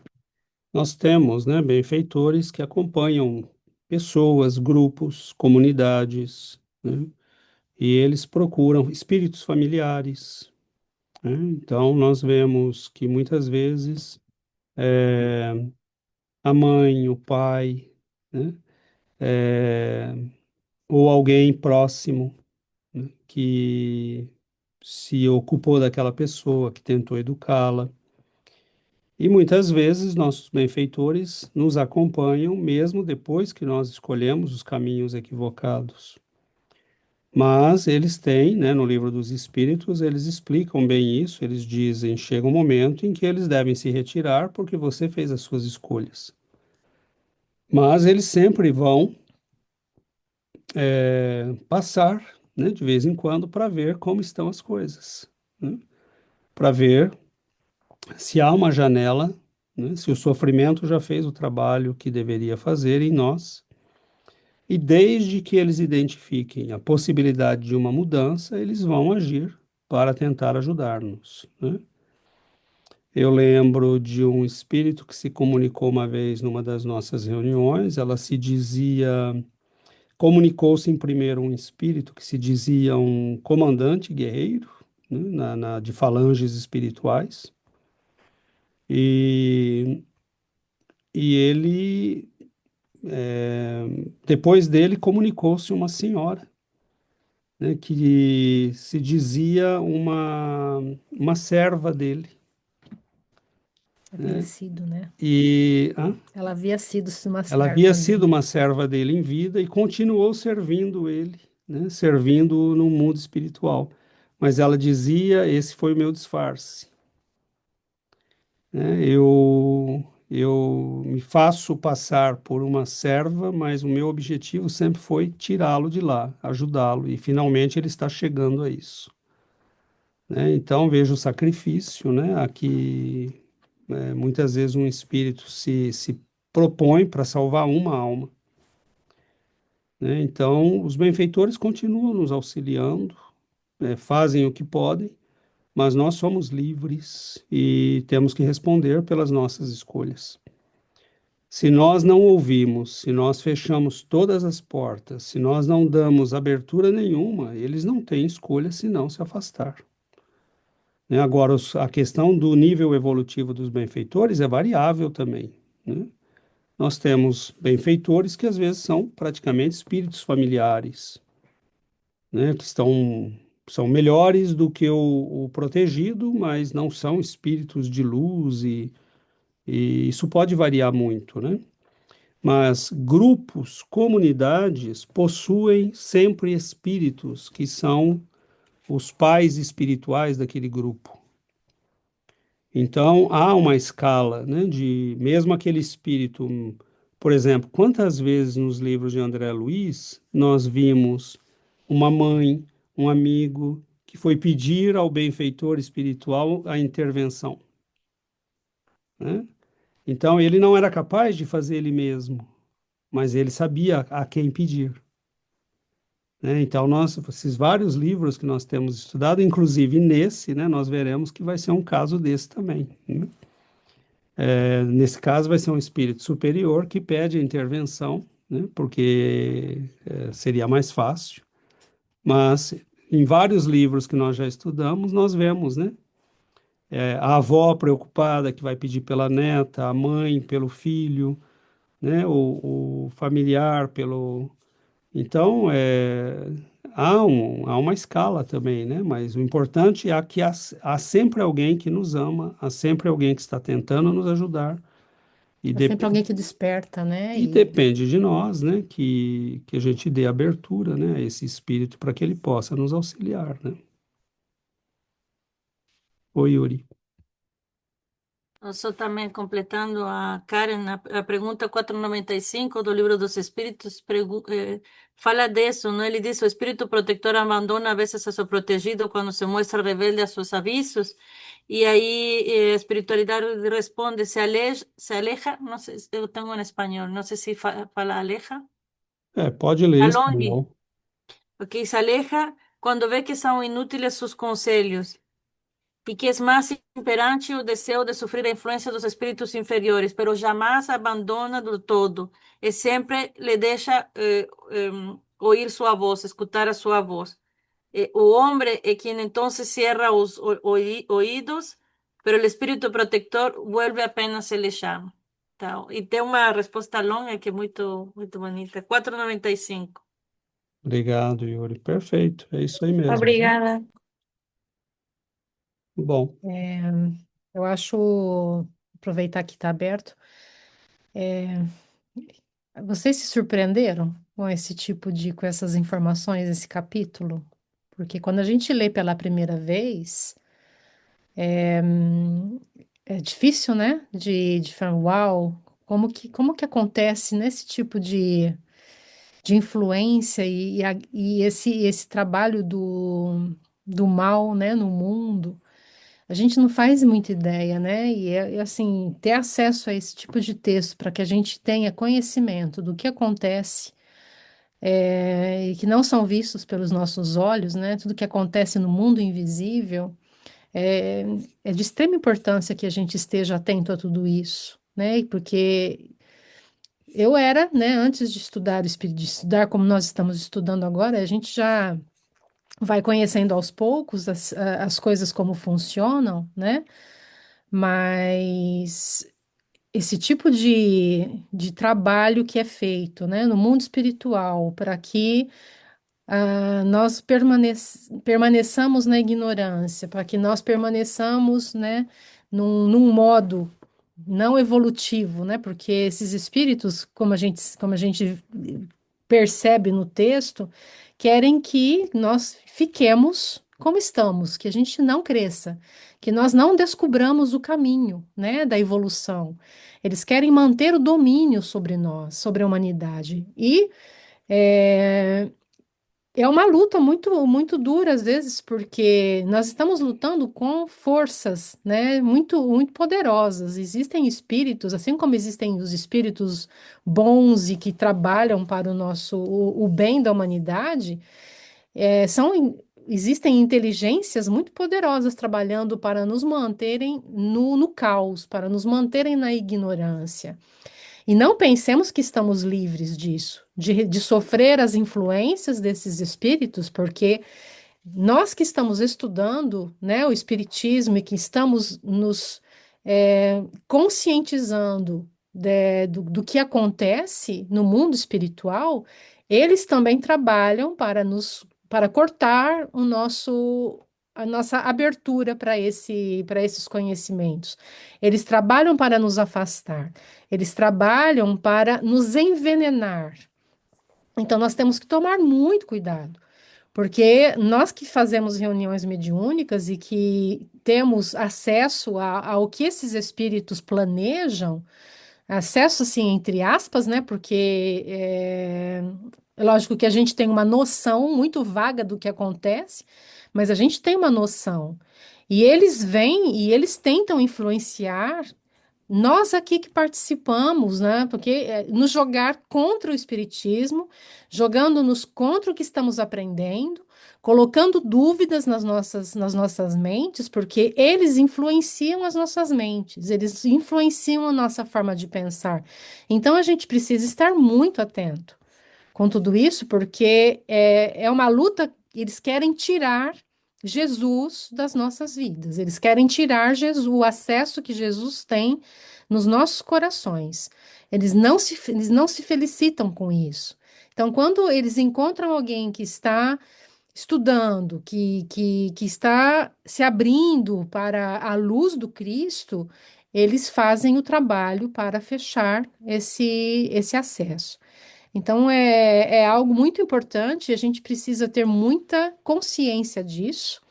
Nós temos, né, benfeitores que acompanham pessoas, grupos, comunidades, né, e eles procuram espíritos familiares, né? Então, nós vemos que muitas vezes a mãe, o pai, né, é, ou alguém próximo, né, que se ocupou daquela pessoa, que tentou educá-la. E muitas vezes nossos benfeitores nos acompanham mesmo depois que nós escolhemos os caminhos equivocados. Mas eles têm, né, no livro dos Espíritos, eles explicam bem isso, eles dizem, chega um momento em que eles devem se retirar porque você fez as suas escolhas. Mas eles sempre vão passar, né, de vez em quando para ver como estão as coisas, né, para ver se há uma janela, né, se o sofrimento já fez o trabalho que deveria fazer em nós. E desde que eles identifiquem a possibilidade de uma mudança, eles vão agir para tentar ajudar-nos, né? Eu lembro de um espírito que se comunicou uma vez numa das nossas reuniões. Ela se dizia, comunicou-se em primeiro um espírito que se dizia um comandante guerreiro, né, de falanges espirituais, e, e ele, depois dele, comunicou-se uma senhora, né, que se dizia uma serva dele, Havia né? sido, né? E Ela havia sido uma ela havia serva sido dele. uma serva dele em vida e continuou servindo ele, né? Servindo no mundo espiritual. Mas ela dizia: esse foi o meu disfarce, né? Eu me faço passar por uma serva, mas o meu objetivo sempre foi tirá-lo de lá, ajudá-lo, e finalmente ele está chegando a isso, né? Então veja o sacrifício, né? Aqui, muitas vezes um espírito se propõe para salvar uma alma, né? Então os benfeitores continuam nos auxiliando, fazem o que podem, mas nós somos livres e temos que responder pelas nossas escolhas. Se nós não ouvimos, se nós fechamos todas as portas, se nós não damos abertura nenhuma, eles não têm escolha senão se afastar, né? Agora, a questão do nível evolutivo dos benfeitores é variável também, né? Nós temos benfeitores que às vezes são praticamente espíritos familiares, né? São melhores do que o protegido, mas não são espíritos de luz, e isso pode variar muito, né? Mas grupos, comunidades possuem sempre espíritos que são os pais espirituais daquele grupo. Então, há uma escala, né, de mesmo aquele espírito, por exemplo, quantas vezes nos livros de André Luiz nós vimos uma mãe, um amigo que foi pedir ao benfeitor espiritual a intervenção, né? Então, ele não era capaz de fazer ele mesmo, mas ele sabia a quem pedir, né? Então, esses vários livros que nós temos estudado, inclusive nesse, né, nós veremos que vai ser um caso desse também, né? Nesse caso, vai ser um espírito superior que pede a intervenção, né, porque seria mais fácil. Mas em vários livros que nós já estudamos, nós vemos, né, a avó preocupada que vai pedir pela neta, a mãe pelo filho, né, o familiar pelo. Então, há uma escala também, né? Mas o importante é que há sempre alguém que nos ama, há sempre alguém que está tentando nos ajudar. E, É sempre dep alguém que desperta, né? e depende de nós, né, que a gente dê abertura, né, a esse espírito para que ele possa nos auxiliar, né? Oi, Yuri. Só também completando a Karen, a pergunta 495 do Livro dos Espíritos fala disso, não? Ele diz: o espírito protetor abandona a vezes a seu protegido quando se mostra rebelde a seus avisos. E aí a espiritualidade responde: se aleja, não sei, eu tenho em espanhol, não sei se fala aleja, Pode ler em alongue, espanhol. ok, se aleja quando vê que são inúteis seus conselhos e que es más imperante o deseo de sufrir a influencia de los espíritus inferiores, pero jamás abandona del todo, y siempre le deja oír su voz, escuchar a su voz. O hombre es quien entonces cierra los oídos, pero el espíritu protector vuelve apenas se le llama. Tá? E tem uma resposta longa que é muito bonita. 495. Obrigado, Yuri. Perfeito, é isso aí mesmo. Obrigada. Bom, É, eu acho, aproveitar que está aberto, vocês se surpreenderam com esse tipo com essas informações, esse capítulo? Porque quando a gente lê pela primeira vez, é difícil, né? De falar, uau, como que acontece nesse tipo de influência e esse trabalho do mal, né, no mundo, a gente não faz muita ideia, né? Assim, ter acesso a esse tipo de texto para que a gente tenha conhecimento do que acontece e que não são vistos pelos nossos olhos, né? Tudo que acontece no mundo invisível, é, é de extrema importância que a gente esteja atento a tudo isso, né? Porque eu era, né, antes de estudar de estudar como nós estamos estudando agora, a gente já vai conhecendo aos poucos as coisas como funcionam, né? Mas esse tipo de trabalho que é feito, né, no mundo espiritual, para que nós permaneçamos na ignorância, para que nós permaneçamos, né, num modo não evolutivo, né, porque esses espíritos, como a gente percebe no texto, querem que nós fiquemos como estamos, que a gente não cresça, que nós não descubramos o caminho, né, da evolução. Eles querem manter o domínio sobre nós, sobre a humanidade. E é, é uma luta muito dura às vezes, porque nós estamos lutando com forças, né, muito poderosas. Existem espíritos, assim como existem os espíritos bons e que trabalham para o bem da humanidade, existem inteligências muito poderosas trabalhando para nos manterem no caos, para nos manterem na ignorância. E não pensemos que estamos livres disso, de sofrer as influências desses espíritos, porque nós que estamos estudando, né, o espiritismo e que estamos nos conscientizando do que acontece no mundo espiritual, eles também trabalham para cortar a nossa abertura para esses conhecimentos. Eles trabalham para nos afastar. Eles trabalham para nos envenenar. Então, nós temos que tomar muito cuidado, porque nós que fazemos reuniões mediúnicas e que temos acesso ao que esses espíritos planejam, acesso, assim, entre aspas, né? Porque é lógico que a gente tem uma noção muito vaga do que acontece, mas a gente tem uma noção. E eles vêm e eles tentam influenciar nós aqui que participamos, né? Porque nos jogar contra o espiritismo, jogando-nos contra o que estamos aprendendo, colocando dúvidas nas nossas mentes, porque eles influenciam as nossas mentes, eles influenciam a nossa forma de pensar. Então a gente precisa estar muito atento com tudo isso, porque é uma luta, eles querem tirar Jesus das nossas vidas, eles querem tirar Jesus, o acesso que Jesus tem nos nossos corações. Eles não se felicitam com isso. Então, quando eles encontram alguém que está estudando, que está se abrindo para a luz do Cristo, eles fazem o trabalho para fechar esse acesso. Então, é algo muito importante, a gente precisa ter muita consciência disso,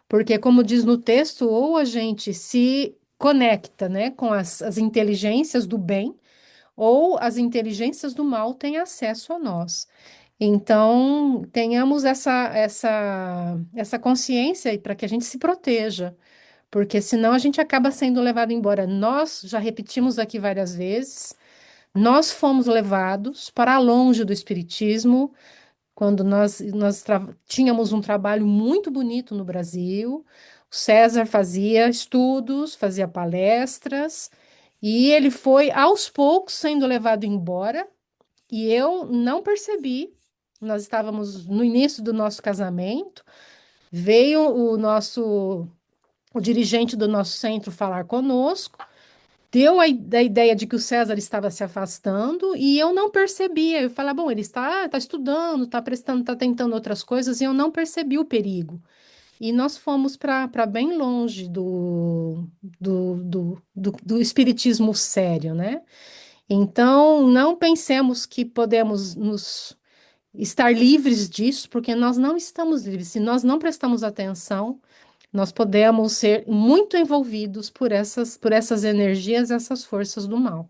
porque, como diz no texto, ou a gente se conecta, né, com as inteligências do bem, ou as inteligências do mal têm acesso a nós. Então, tenhamos essa consciência para que a gente se proteja, porque senão a gente acaba sendo levado embora. Nós já repetimos aqui várias vezes. Nós fomos levados para longe do Espiritismo quando tínhamos um trabalho muito bonito no Brasil. O César fazia estudos, fazia palestras, e ele foi aos poucos sendo levado embora, e eu não percebi. Nós estávamos no início do nosso casamento, veio o dirigente do nosso centro falar conosco. Deu a ideia de que o César estava se afastando e eu não percebia. Eu falava, bom, ele está estudando, está prestando, está tentando outras coisas e eu não percebi o perigo. E nós fomos para bem longe do espiritismo sério, né? Então, não pensemos que podemos nos estar livres disso, porque nós não estamos livres. Se nós não prestamos atenção, nós podemos ser muito envolvidos por essas energias, essas forças do mal.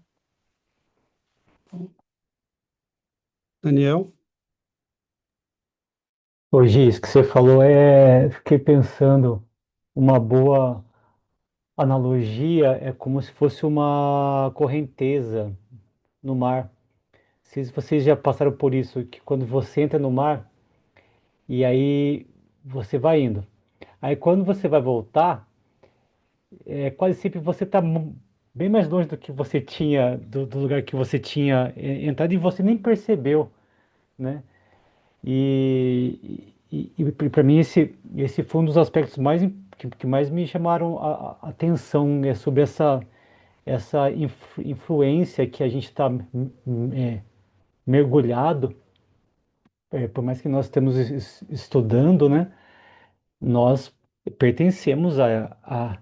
Daniel? Hoje, isso que você falou fiquei pensando, uma boa analogia é como se fosse uma correnteza no mar. Se vocês já passaram por isso, que quando você entra no mar e aí você vai indo. Aí quando você vai voltar, quase sempre você está bem mais longe do que você tinha, do lugar que você tinha entrado e você nem percebeu, né? E para mim esse foi um dos aspectos que mais me chamaram a atenção, né, sobre essa influência que a gente está mergulhado, por mais que nós estamos estudando, né, nós pertencemos a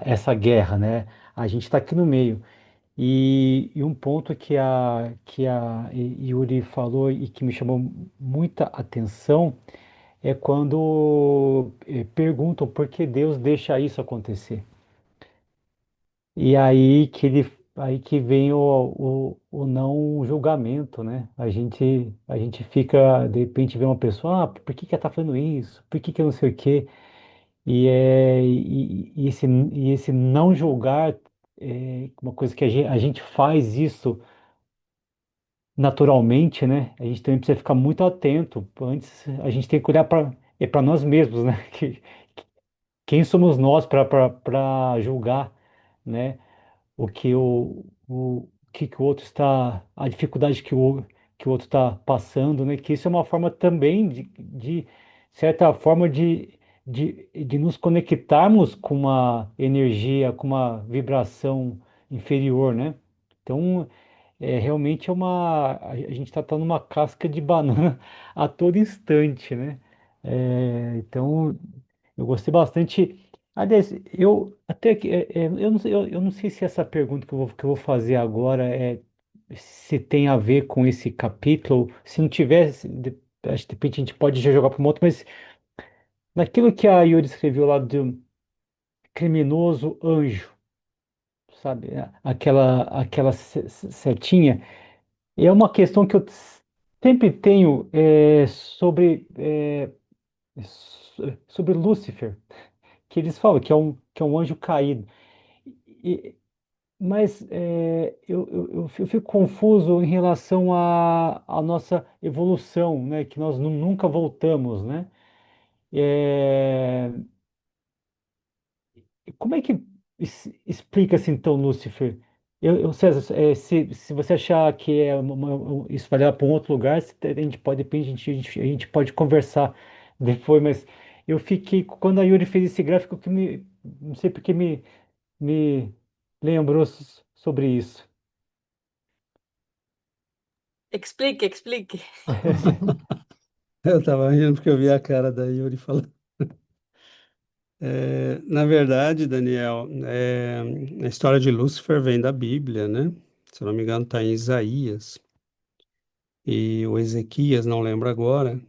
essa guerra, né? A gente está aqui no meio. E um ponto que a Yuri falou e que me chamou muita atenção é quando perguntam por que Deus deixa isso acontecer. E aí que vem o não julgamento, né? A gente fica, de repente, vê uma pessoa, por que que ela tá fazendo isso? Por que que eu não sei o quê? E esse não julgar é uma coisa que a gente faz isso naturalmente, né? A gente também precisa ficar muito atento. Antes, a gente tem que olhar para nós mesmos, né? Quem somos nós para julgar, né? O que o outro está, a dificuldade que o outro está passando, né? Que isso é uma forma também de certa forma de nos conectarmos com uma energia, com uma vibração inferior, né? Então, realmente a gente está numa casca de banana a todo instante, né? Então, eu gostei bastante. Aliás, eu até que eu não sei se essa pergunta que eu vou fazer agora se tem a ver com esse capítulo. Se não tiver, acho que de repente a gente pode já jogar para um outro, mas naquilo que a Yuri escreveu lá do criminoso anjo, sabe? Aquela setinha, é uma questão que eu sempre tenho sobre Lúcifer, que eles falam que é um anjo caído. E- mas eu fico confuso em relação à nossa evolução, né? Que nós nunca voltamos, né? É, como é que explica-se então Lúcifer? César, se você achar que isso vai levar para um outro lugar, a gente pode, depende, a gente pode conversar depois, mas eu fiquei, quando a Yuri fez esse gráfico, não sei porque me lembrou sobre isso. Explique, explique. Eu estava rindo porque eu vi a cara da Yuri falando. Na verdade, Daniel, a história de Lúcifer vem da Bíblia, né? Se eu não me engano, está em Isaías. E o Ezequias, não lembro agora.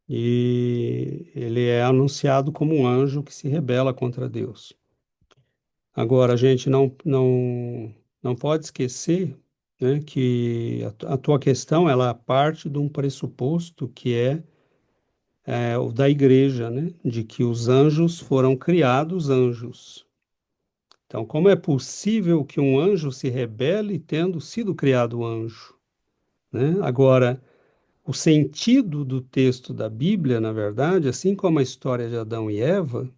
E ele é anunciado como um anjo que se rebela contra Deus. Agora, a gente não pode esquecer, né, que a tua questão ela parte de um pressuposto que é o da igreja, né, de que os anjos foram criados anjos. Então, como é possível que um anjo se rebele tendo sido criado anjo, né? Agora, o sentido do texto da Bíblia, na verdade, assim como a história de Adão e Eva,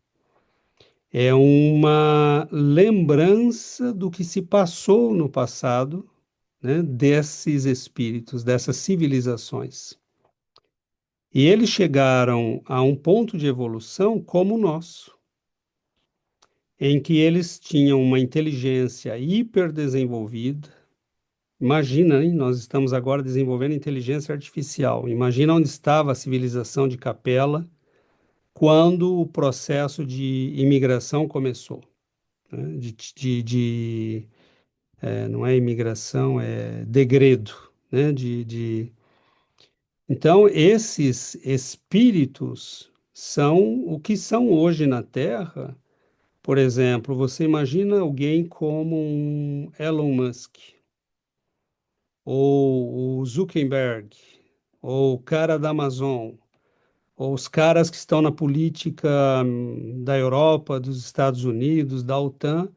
é uma lembrança do que se passou no passado, né, desses espíritos, dessas civilizações. E eles chegaram a um ponto de evolução como o nosso, em que eles tinham uma inteligência hiperdesenvolvida. Imagina, hein? Nós estamos agora desenvolvendo inteligência artificial. Imagina onde estava a civilização de Capela quando o processo de imigração começou, né? Não é imigração, é degredo, né? Então, esses espíritos são o que são hoje na Terra. Por exemplo, você imagina alguém como um Elon Musk, ou o Zuckerberg, ou o cara da Amazon, ou os caras que estão na política da Europa, dos Estados Unidos, da OTAN,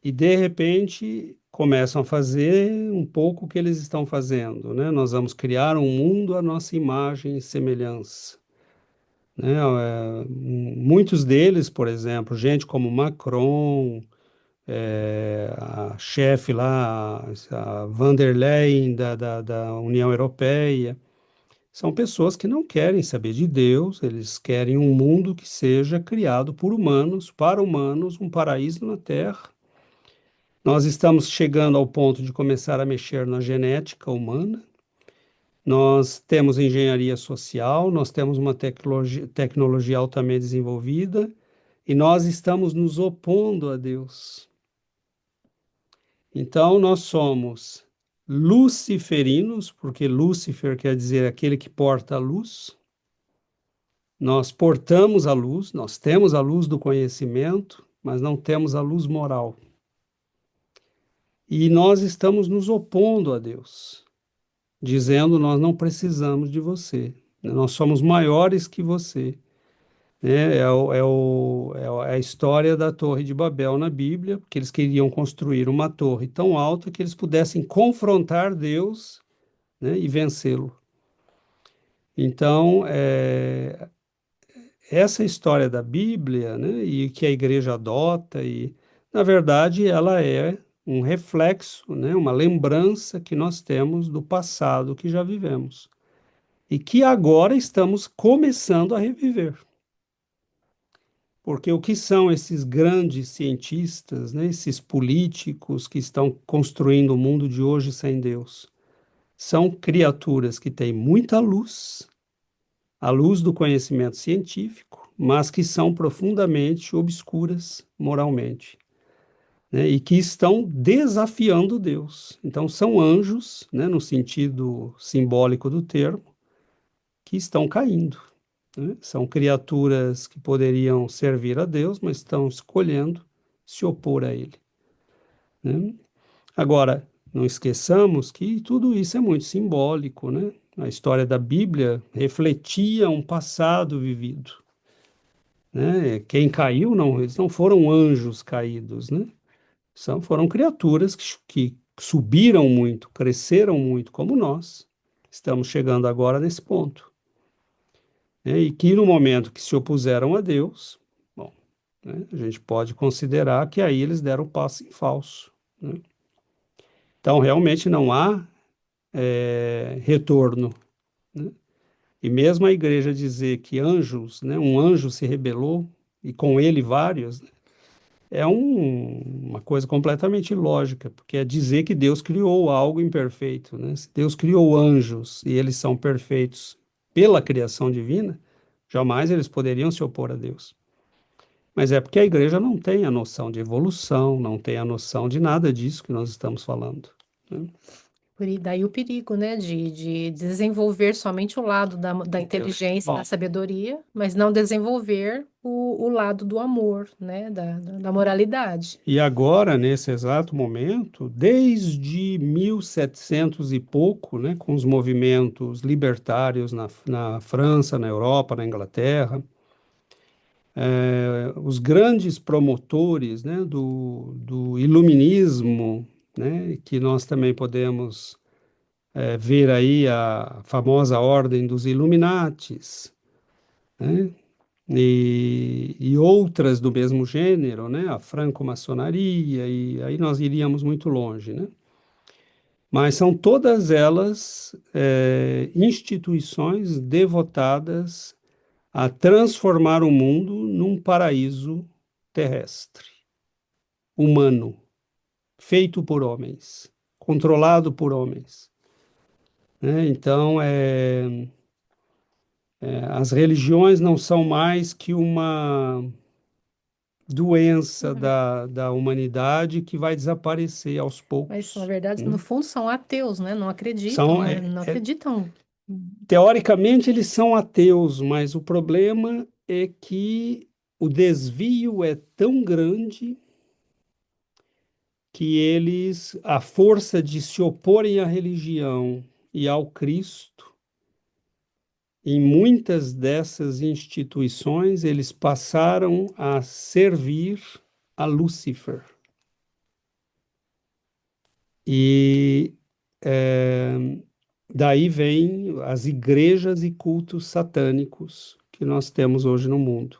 e de repente começam a fazer um pouco o que eles estão fazendo, né? Nós vamos criar um mundo à nossa imagem e semelhança, né? Muitos deles, por exemplo, gente como Macron, a chefe lá, a van der Leyen da União Europeia, são pessoas que não querem saber de Deus, eles querem um mundo que seja criado por humanos, para humanos, um paraíso na Terra. Nós estamos chegando ao ponto de começar a mexer na genética humana. Nós temos engenharia social, nós temos uma tecnologia altamente desenvolvida e nós estamos nos opondo a Deus. Então, nós somos luciferinos, porque Lúcifer quer dizer aquele que porta a luz. Nós portamos a luz, nós temos a luz do conhecimento, mas não temos a luz moral. E nós estamos nos opondo a Deus, dizendo: nós não precisamos de você, nós somos maiores que você. É a história da Torre de Babel na Bíblia, porque eles queriam construir uma torre tão alta que eles pudessem confrontar Deus, né, e vencê-lo. Então, essa história da Bíblia, né, e que a igreja adota, e na verdade ela é um reflexo, né, uma lembrança que nós temos do passado que já vivemos e que agora estamos começando a reviver. Porque o que são esses grandes cientistas, né, esses políticos que estão construindo o mundo de hoje sem Deus? São criaturas que têm muita luz, a luz do conhecimento científico, mas que são profundamente obscuras moralmente, né, e que estão desafiando Deus. Então, são anjos, né, no sentido simbólico do termo, que estão caindo, né? São criaturas que poderiam servir a Deus, mas estão escolhendo se opor a Ele, né? Agora, não esqueçamos que tudo isso é muito simbólico, né? A história da Bíblia refletia um passado vivido, né? Quem caiu, não, eles não foram anjos caídos, né? Foram criaturas que subiram muito, cresceram muito, como nós. Estamos chegando agora nesse ponto, né? E que no momento que se opuseram a Deus, bom, né, a gente pode considerar que aí eles deram passo em falso, né? Então, realmente não há retorno, né? E mesmo a igreja dizer que anjos, né, um anjo se rebelou, e com ele vários, né, é uma coisa completamente ilógica, porque é dizer que Deus criou algo imperfeito, né? Se Deus criou anjos e eles são perfeitos pela criação divina, jamais eles poderiam se opor a Deus. Mas é porque a igreja não tem a noção de evolução, não tem a noção de nada disso que nós estamos falando, né? Daí o perigo, né, de desenvolver somente o lado da inteligência, da Bom, sabedoria, mas não desenvolver o lado do amor, né, da moralidade. e agora, nesse exato momento, desde 1700 e pouco, né, com os movimentos libertários na França, na Europa, na Inglaterra, os grandes promotores, né, do iluminismo, né, que nós também podemos ver aí a famosa ordem dos Illuminatis, né, e outras do mesmo gênero, né, a franco-maçonaria, e aí nós iríamos muito longe, né? Mas são todas elas instituições devotadas a transformar o mundo num paraíso terrestre, humano, feito por homens, controlado por homens, né? Então, as religiões não são mais que uma doença Uhum. da humanidade que vai desaparecer aos Mas, na poucos, verdade, no né? fundo, são ateus, né? Não acreditam, São, né? Não acreditam. teoricamente, eles são ateus, mas o problema é que o desvio é tão grande que eles, a força de se oporem à religião e ao Cristo, em muitas dessas instituições, eles passaram a servir a Lúcifer. E daí vem as igrejas e cultos satânicos que nós temos hoje no mundo.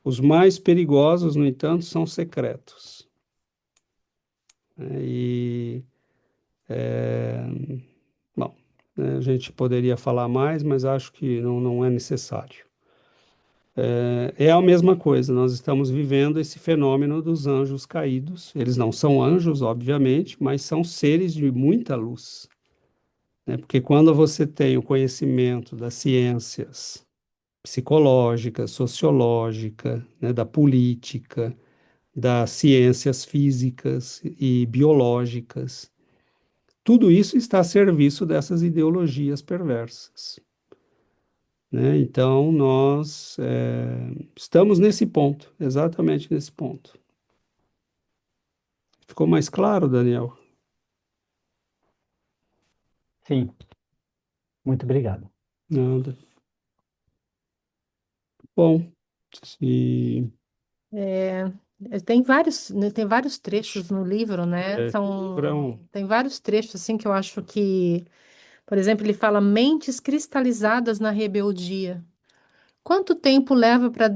Os mais perigosos, no entanto, são secretos. E, bom, a gente poderia falar mais, mas acho que não é necessário. É a mesma coisa, nós estamos vivendo esse fenômeno dos anjos caídos. Eles não são anjos, obviamente, mas são seres de muita luz, né? Porque quando você tem o conhecimento das ciências psicológica, sociológica, né, da política, das ciências físicas e biológicas. Tudo isso está a serviço dessas ideologias perversas, né? Então, nós estamos nesse ponto, exatamente nesse ponto. Ficou mais claro, Daniel? Sim, muito obrigado. Nada. Bom, se É, tem vários trechos no livro, né? Tem vários trechos assim que eu acho que, por exemplo, ele fala mentes cristalizadas na rebeldia. Quanto tempo leva para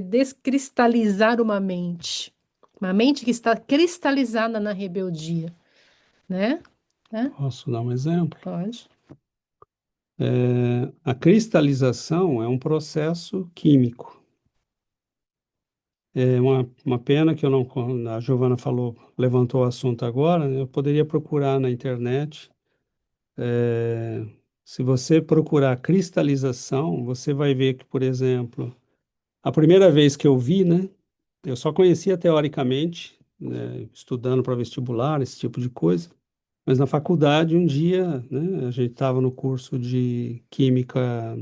descristalizar uma mente? Uma mente que está cristalizada na rebeldia, né? É? posso dar um exemplo? Pode. A cristalização é um processo químico. É uma pena que eu não, a Giovana falou, levantou o assunto agora, né? Eu poderia procurar na internet. É, se você procurar cristalização, você vai ver que, por exemplo, a primeira vez que eu vi, né, eu só conhecia teoricamente, né, estudando para vestibular, esse tipo de coisa, mas na faculdade, um dia, né, a gente estava no curso de química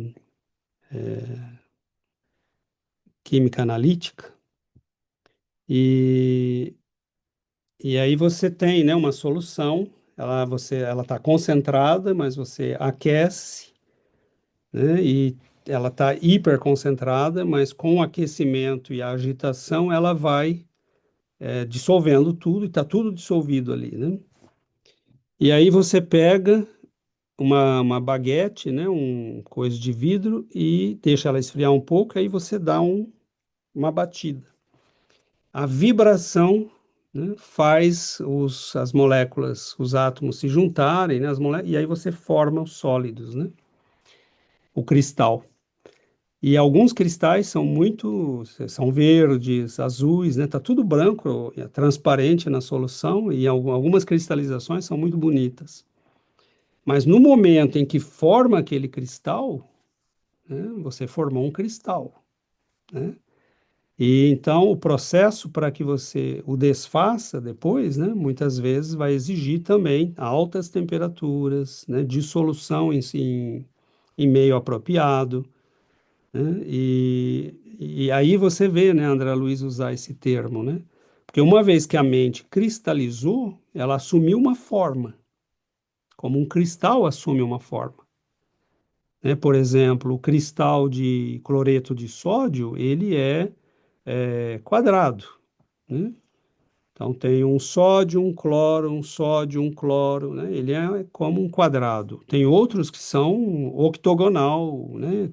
analítica, e, e aí você tem, né, uma solução, ela está concentrada, mas você aquece, né? E ela está hiperconcentrada, mas com o aquecimento e a agitação, ela vai dissolvendo tudo, e está tudo dissolvido ali, né? E aí você pega uma baguete, né, um coisa de vidro, e deixa ela esfriar um pouco, aí você dá uma batida. A vibração, né, faz as moléculas, os átomos se juntarem, né, e aí você forma os sólidos, né? O cristal. E alguns cristais são verdes, azuis, né? Tá tudo branco, transparente na solução, e algumas cristalizações são muito bonitas. Mas no momento em que forma aquele cristal, né, você formou um cristal, né? E então o processo para que você o desfaça depois, né, muitas vezes vai exigir também altas temperaturas, né, dissolução em meio apropriado, né? E aí você vê, né, André Luiz usar esse termo, né? Porque uma vez que a mente cristalizou, ela assumiu uma forma, como um cristal assume uma forma, né? Por exemplo, o cristal de cloreto de sódio, ele é quadrado, né? Então tem um sódio, um cloro, um sódio, um cloro, né? Ele é como um quadrado. Tem outros que são octogonal, né?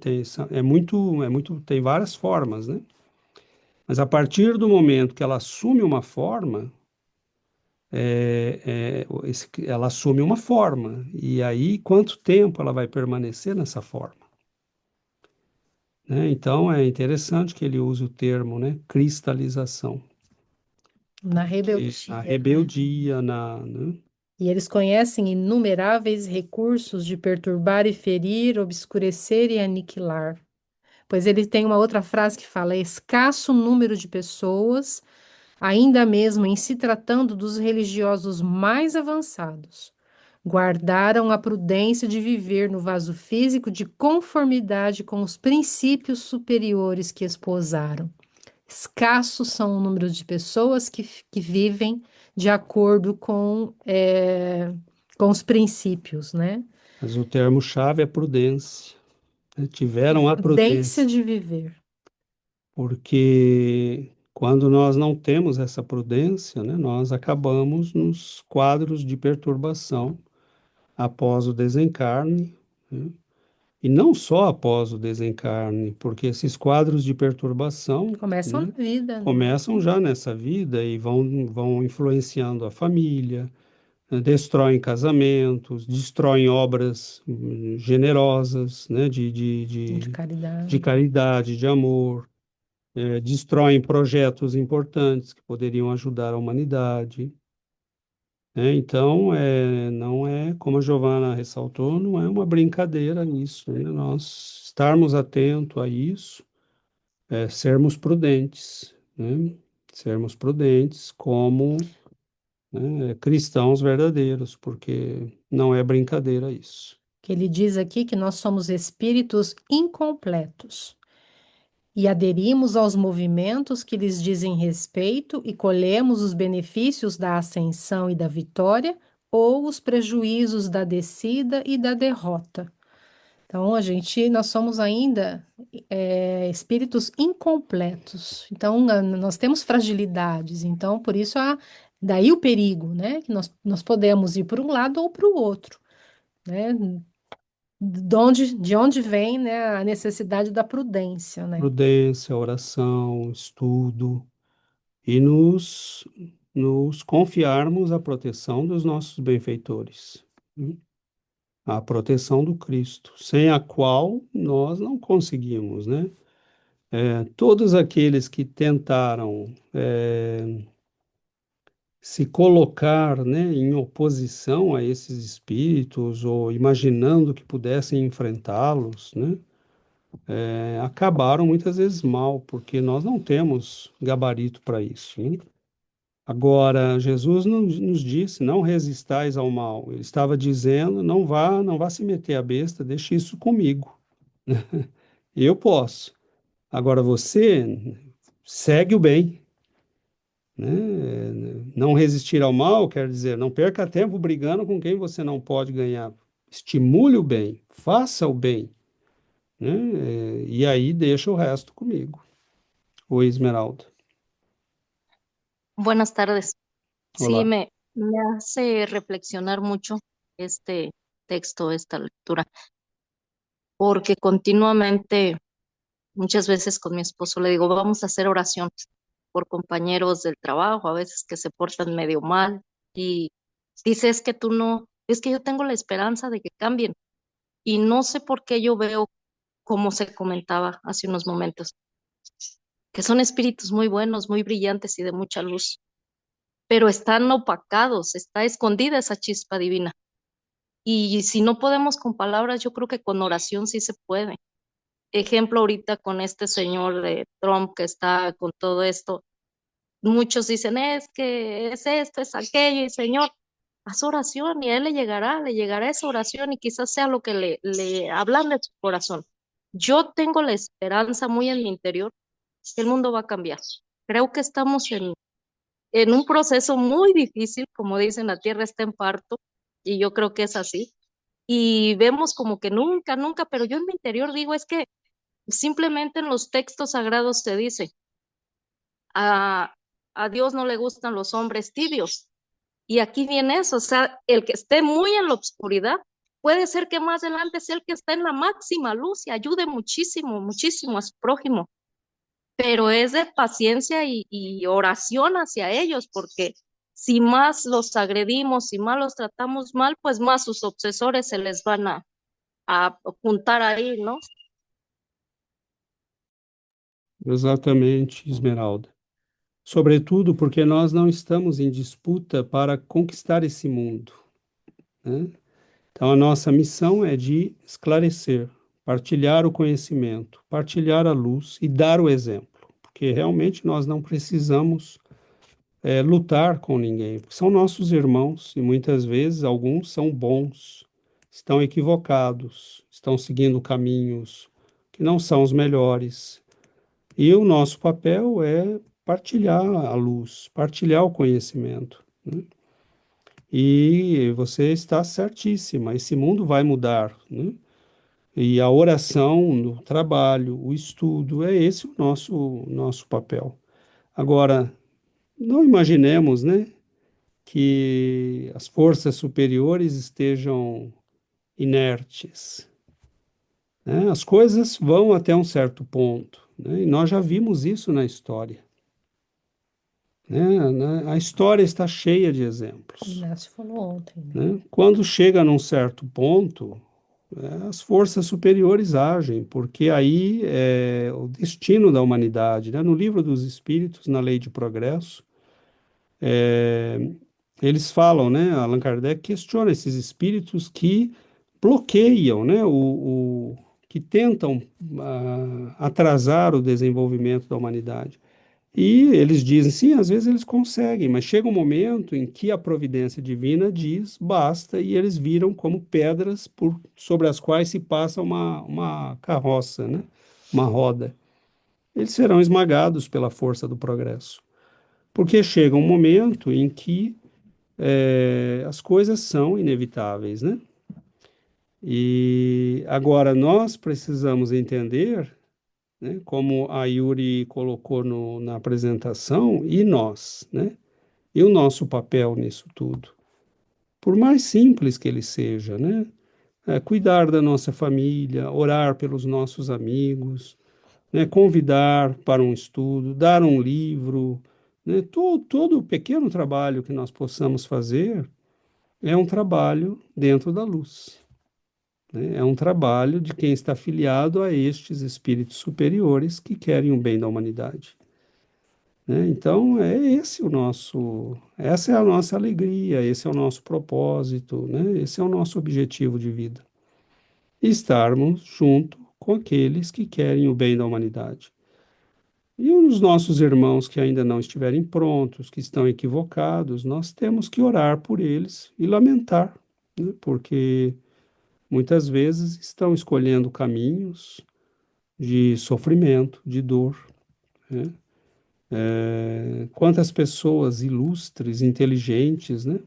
Tem várias formas, né? Mas a partir do momento que ela assume uma forma, ela assume uma forma. E aí, quanto tempo ela vai permanecer nessa forma? Né? Então é interessante que ele use o termo, né? Cristalização. Na Que rebeldia, a né? rebeldia, né? E eles conhecem inumeráveis recursos de perturbar e ferir, obscurecer e aniquilar. Pois ele tem uma outra frase que fala: escasso número de pessoas, ainda mesmo em se tratando dos religiosos mais avançados, guardaram a prudência de viver no vaso físico de conformidade com os princípios superiores que esposaram. Escassos são o número de pessoas que vivem de acordo com os princípios, né? Mas o termo-chave é prudência, né? Tiveram a Prudência prudência, de viver. porque quando nós não temos essa prudência, né, nós acabamos nos quadros de perturbação após o desencarne, né? E não só após o desencarne, porque esses quadros de perturbação, Começam na né, vida, né? começam já nessa vida e vão influenciando a família, né, destroem casamentos, destroem obras generosas, né, De de caridade. caridade, de amor, destroem projetos importantes que poderiam ajudar a humanidade. Né? Então, não é, como a Giovana ressaltou, não é uma brincadeira nisso, né? Nós estarmos atentos a isso, sermos prudentes, né? Sermos prudentes como, né, cristãos verdadeiros, porque não é brincadeira isso. Que ele diz aqui que nós somos espíritos incompletos e aderimos aos movimentos que lhes dizem respeito e colhemos os benefícios da ascensão e da vitória ou os prejuízos da descida e da derrota. Então, nós somos ainda espíritos incompletos. Então, nós temos fragilidades. Então, por isso, daí o perigo, né? Que nós podemos ir para um lado ou para o outro, né? De onde vem, né, a necessidade da prudência, né? Prudência, oração, estudo e nos confiarmos à proteção dos nossos benfeitores, né? A proteção do Cristo, sem a qual nós não conseguimos, né? Todos aqueles que tentaram se colocar, né, em oposição a esses espíritos ou imaginando que pudessem enfrentá-los, né, acabaram muitas vezes mal, porque nós não temos gabarito para isso, né? Agora, Jesus nos disse, não resistais ao mal. Ele estava dizendo, não vá se meter a besta, deixe isso comigo. Eu posso. Agora você segue o bem, né? Não resistir ao mal quer dizer não perca tempo brigando com quem você não pode ganhar. Estimule o bem, faça o bem, né? E aí deixa o resto comigo. Oi, Esmeralda. Buenas tardes. Sí, Olá. me hace reflexionar mucho este texto, esta lectura, porque continuamente, muchas veces con mi esposo le digo, vamos a hacer oración por compañeros del trabajo, a veces que se portan medio mal, y dice, es que tú no, es que yo tengo la esperanza de que cambien, y no sé por qué yo veo, como se comentaba hace unos momentos, que son espíritus muy buenos, muy brillantes y de mucha luz, pero están opacados, está escondida esa chispa divina. Y si no podemos con palabras, yo creo que con oración sí se puede. Ejemplo ahorita con este señor de Trump que está con todo esto, muchos dicen, es que es esto, es aquello, y Señor, haz oración y a él le llegará esa oración y quizás sea lo que le hablan de su corazón. Yo tengo la esperanza muy en mi interior que el mundo va a cambiar. Creo que estamos en un proceso muy difícil, como dicen, la tierra está en parto, y yo creo que es así. Y vemos como que nunca, nunca, pero yo en mi interior digo, es que simplemente en los textos sagrados se dice, a, a Dios no le gustan los hombres tibios. Y aquí viene eso, o sea, el que esté muy en la oscuridad, puede ser que más adelante sea el que está en la máxima luz y ayude muchísimo, muchísimo a su prójimo, pero es de paciencia y oración hacia ellos, porque si más los agredimos, si más los tratamos mal, pues más sus obsesores se les van a juntar ahí, ¿no? Exatamente, Esmeralda. Sobretudo porque nós não estamos em disputa para conquistar esse mundo, né? Então, a nossa missão é de esclarecer, partilhar o conhecimento, partilhar a luz e dar o exemplo, porque realmente nós não precisamos lutar com ninguém, porque são nossos irmãos e muitas vezes alguns são bons, estão equivocados, estão seguindo caminhos que não são os melhores. E o nosso papel é partilhar a luz, partilhar o conhecimento, né? E você está certíssima, esse mundo vai mudar, né? E a oração no trabalho, o estudo, é esse o nosso papel. Agora, não imaginemos, né, que as forças superiores estejam inertes, né? As coisas vão até um certo ponto, né? E nós já vimos isso na história, né? A história está cheia de O exemplos, Inácio falou ontem, né? né? Quando chega num certo ponto, as forças superiores agem, porque aí é o destino da humanidade, né? No Livro dos Espíritos, na Lei de Progresso, eles falam, né? Allan Kardec questiona esses espíritos que bloqueiam, né? Que tentam atrasar o desenvolvimento da humanidade. E eles dizem, sim, às vezes eles conseguem, mas chega um momento em que a providência divina diz basta e eles viram como pedras sobre as quais se passa uma carroça, né? Uma roda. Eles serão esmagados pela força do progresso. Porque chega um momento em que as coisas são inevitáveis, né? E agora nós precisamos entender, né, como a Yuri colocou na apresentação, e nós, né? E o nosso papel nisso tudo? Por mais simples que ele seja, né? Cuidar da nossa família, orar pelos nossos amigos, né? Convidar para um estudo, dar um livro, né? Todo o pequeno trabalho que nós possamos fazer é um trabalho dentro da luz, né? É um trabalho de quem está afiliado a estes espíritos superiores que querem o bem da humanidade, né? Então, essa é a nossa alegria, esse é o nosso propósito, né? Esse é o nosso objetivo de vida. Estarmos junto com aqueles que querem o bem da humanidade. E os nossos irmãos que ainda não estiverem prontos, que estão equivocados, nós temos que orar por eles e lamentar, né? Porque muitas vezes estão escolhendo caminhos de sofrimento, de dor, né? Quantas pessoas ilustres, inteligentes, né?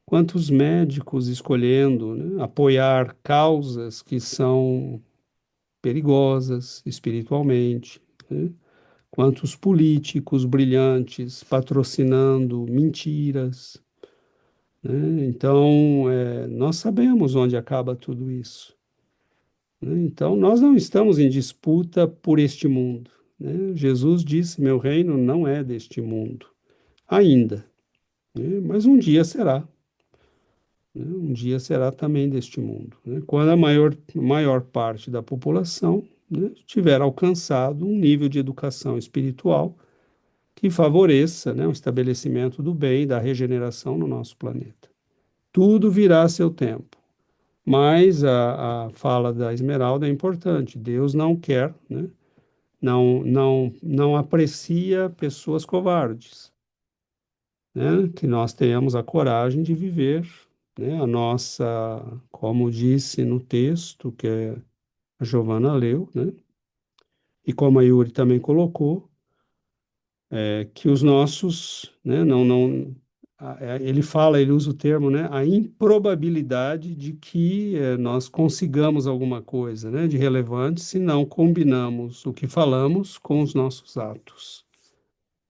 Quantos médicos escolhendo, né, apoiar causas que são perigosas espiritualmente, né? Quantos políticos brilhantes patrocinando mentiras, né? Então, nós sabemos onde acaba tudo isso, né? Então, nós não estamos em disputa por este mundo, né? Jesus disse: Meu reino não é deste mundo, ainda, né? Mas um dia será, né? Um dia será também deste mundo, né? Quando a maior parte da população, né, tiver alcançado um nível de educação espiritual que favoreça, né, o estabelecimento do bem e da regeneração no nosso planeta. Tudo virá a seu tempo. Mas a fala da Esmeralda é importante. Deus não quer, né, não aprecia pessoas covardes, né? Que nós tenhamos a coragem de viver, né, a nossa, como disse no texto que a Giovana leu, né, e como a Yuri também colocou, que os nossos, né, ele fala, ele usa o termo, né, a improbabilidade de que nós consigamos alguma coisa, né, de relevante se não combinamos o que falamos com os nossos atos.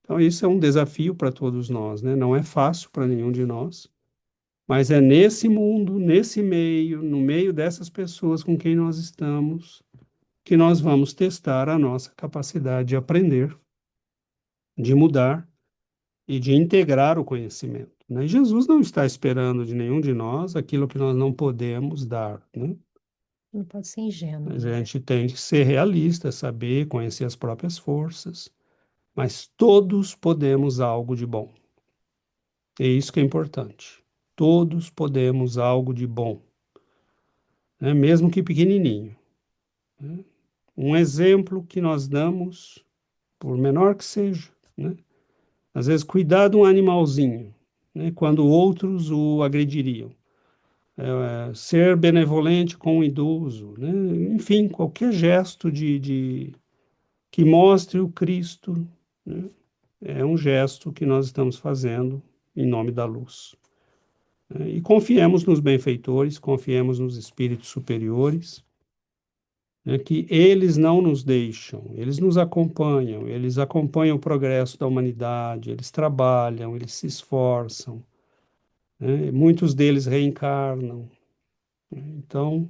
Então, isso é um desafio para todos nós, né? Não é fácil para nenhum de nós, mas é nesse mundo, nesse meio, no meio dessas pessoas com quem nós estamos, que nós vamos testar a nossa capacidade de aprender, de mudar e de integrar o conhecimento, né? E Jesus não está esperando de nenhum de nós aquilo que nós não podemos dar, né? Não pode ser ingênuo, A né? gente tem que ser realista, saber conhecer as próprias forças, mas todos podemos algo de bom. É isso que é importante. Todos podemos algo de bom, né? Mesmo que pequenininho, né? Um exemplo que nós damos, por menor que seja, né? Às vezes, cuidar de um animalzinho, né, quando outros o agrediriam. Ser benevolente com o idoso, né? Enfim, qualquer gesto que mostre o Cristo, né, é um gesto que nós estamos fazendo em nome da luz. né? E confiemos nos benfeitores, confiemos nos espíritos superiores, né, que eles não nos deixam, eles nos acompanham, eles acompanham o progresso da humanidade, eles trabalham, eles se esforçam, né? Muitos deles reencarnam, né? Então,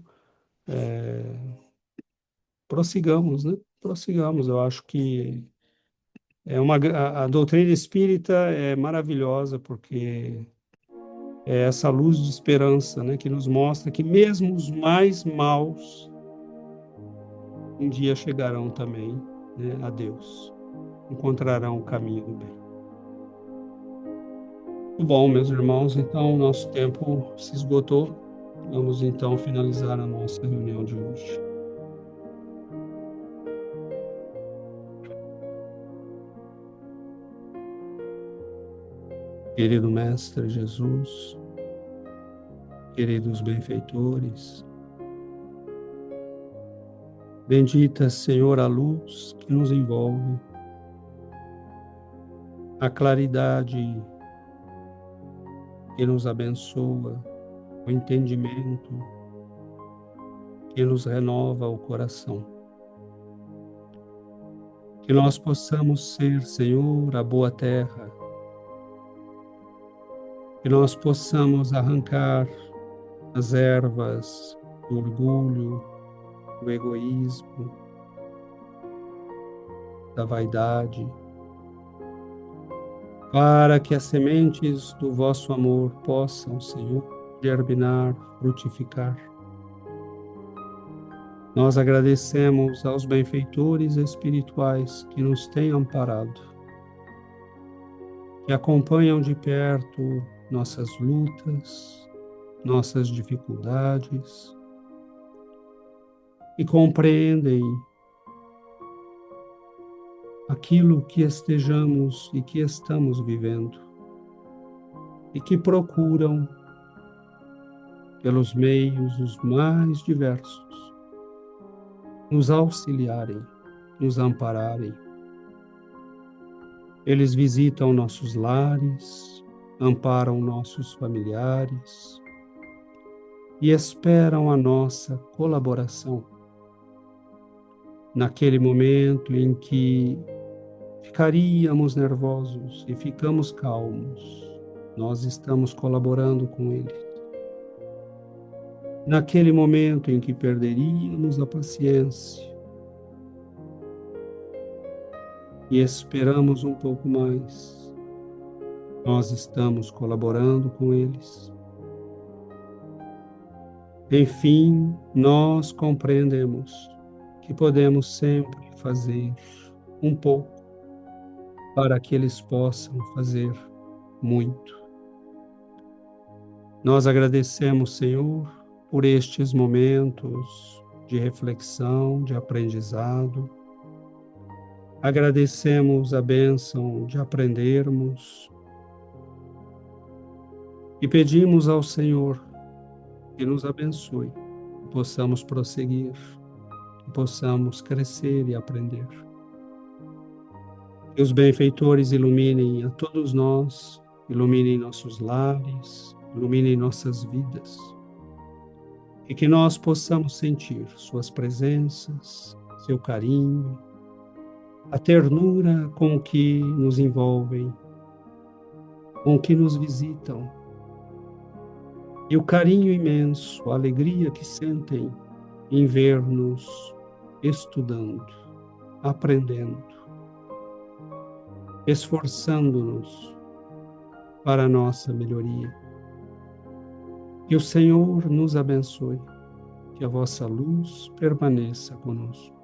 prossigamos, né? Prossigamos. Eu acho que a doutrina espírita é maravilhosa porque é essa luz de esperança, né, que nos mostra que mesmo os mais maus um dia chegarão também, né, a Deus, encontrarão o caminho do bem. Muito bom, meus irmãos, então nosso tempo se esgotou. Vamos então finalizar a nossa reunião de hoje. Querido Mestre Jesus, queridos benfeitores, bendita, Senhor, a luz que nos envolve, a claridade que nos abençoa, o entendimento que nos renova o coração. Que nós possamos ser, Senhor, a boa terra, que nós possamos arrancar as ervas do orgulho, do egoísmo, da vaidade, para que as sementes do vosso amor possam, Senhor, germinar, frutificar. Nós agradecemos aos benfeitores espirituais que nos têm amparado, que acompanham de perto nossas lutas, nossas dificuldades e compreendem aquilo que estejamos e que estamos vivendo e que procuram, pelos meios os mais diversos, nos auxiliarem, nos ampararem. Eles visitam nossos lares, amparam nossos familiares e esperam a nossa colaboração. Naquele momento em que ficaríamos nervosos e ficamos calmos, nós estamos colaborando com eles. Naquele momento em que perderíamos a paciência e esperamos um pouco mais, nós estamos colaborando com eles. Enfim, nós compreendemos que podemos sempre fazer um pouco para que eles possam fazer muito. Nós agradecemos, Senhor, por estes momentos de reflexão, de aprendizado. Agradecemos a bênção de aprendermos e pedimos ao Senhor que nos abençoe, que possamos prosseguir, que possamos crescer e aprender. Que os benfeitores iluminem a todos nós, iluminem nossos lares, iluminem nossas vidas, e que nós possamos sentir suas presenças, seu carinho, a ternura com que nos envolvem, com que nos visitam, e o carinho imenso, a alegria que sentem em ver-nos estudando, aprendendo, esforçando-nos para a nossa melhoria. Que o Senhor nos abençoe, que a vossa luz permaneça conosco,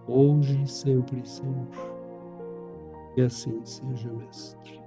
hoje e sempre, Senhor. E assim seja, Mestre.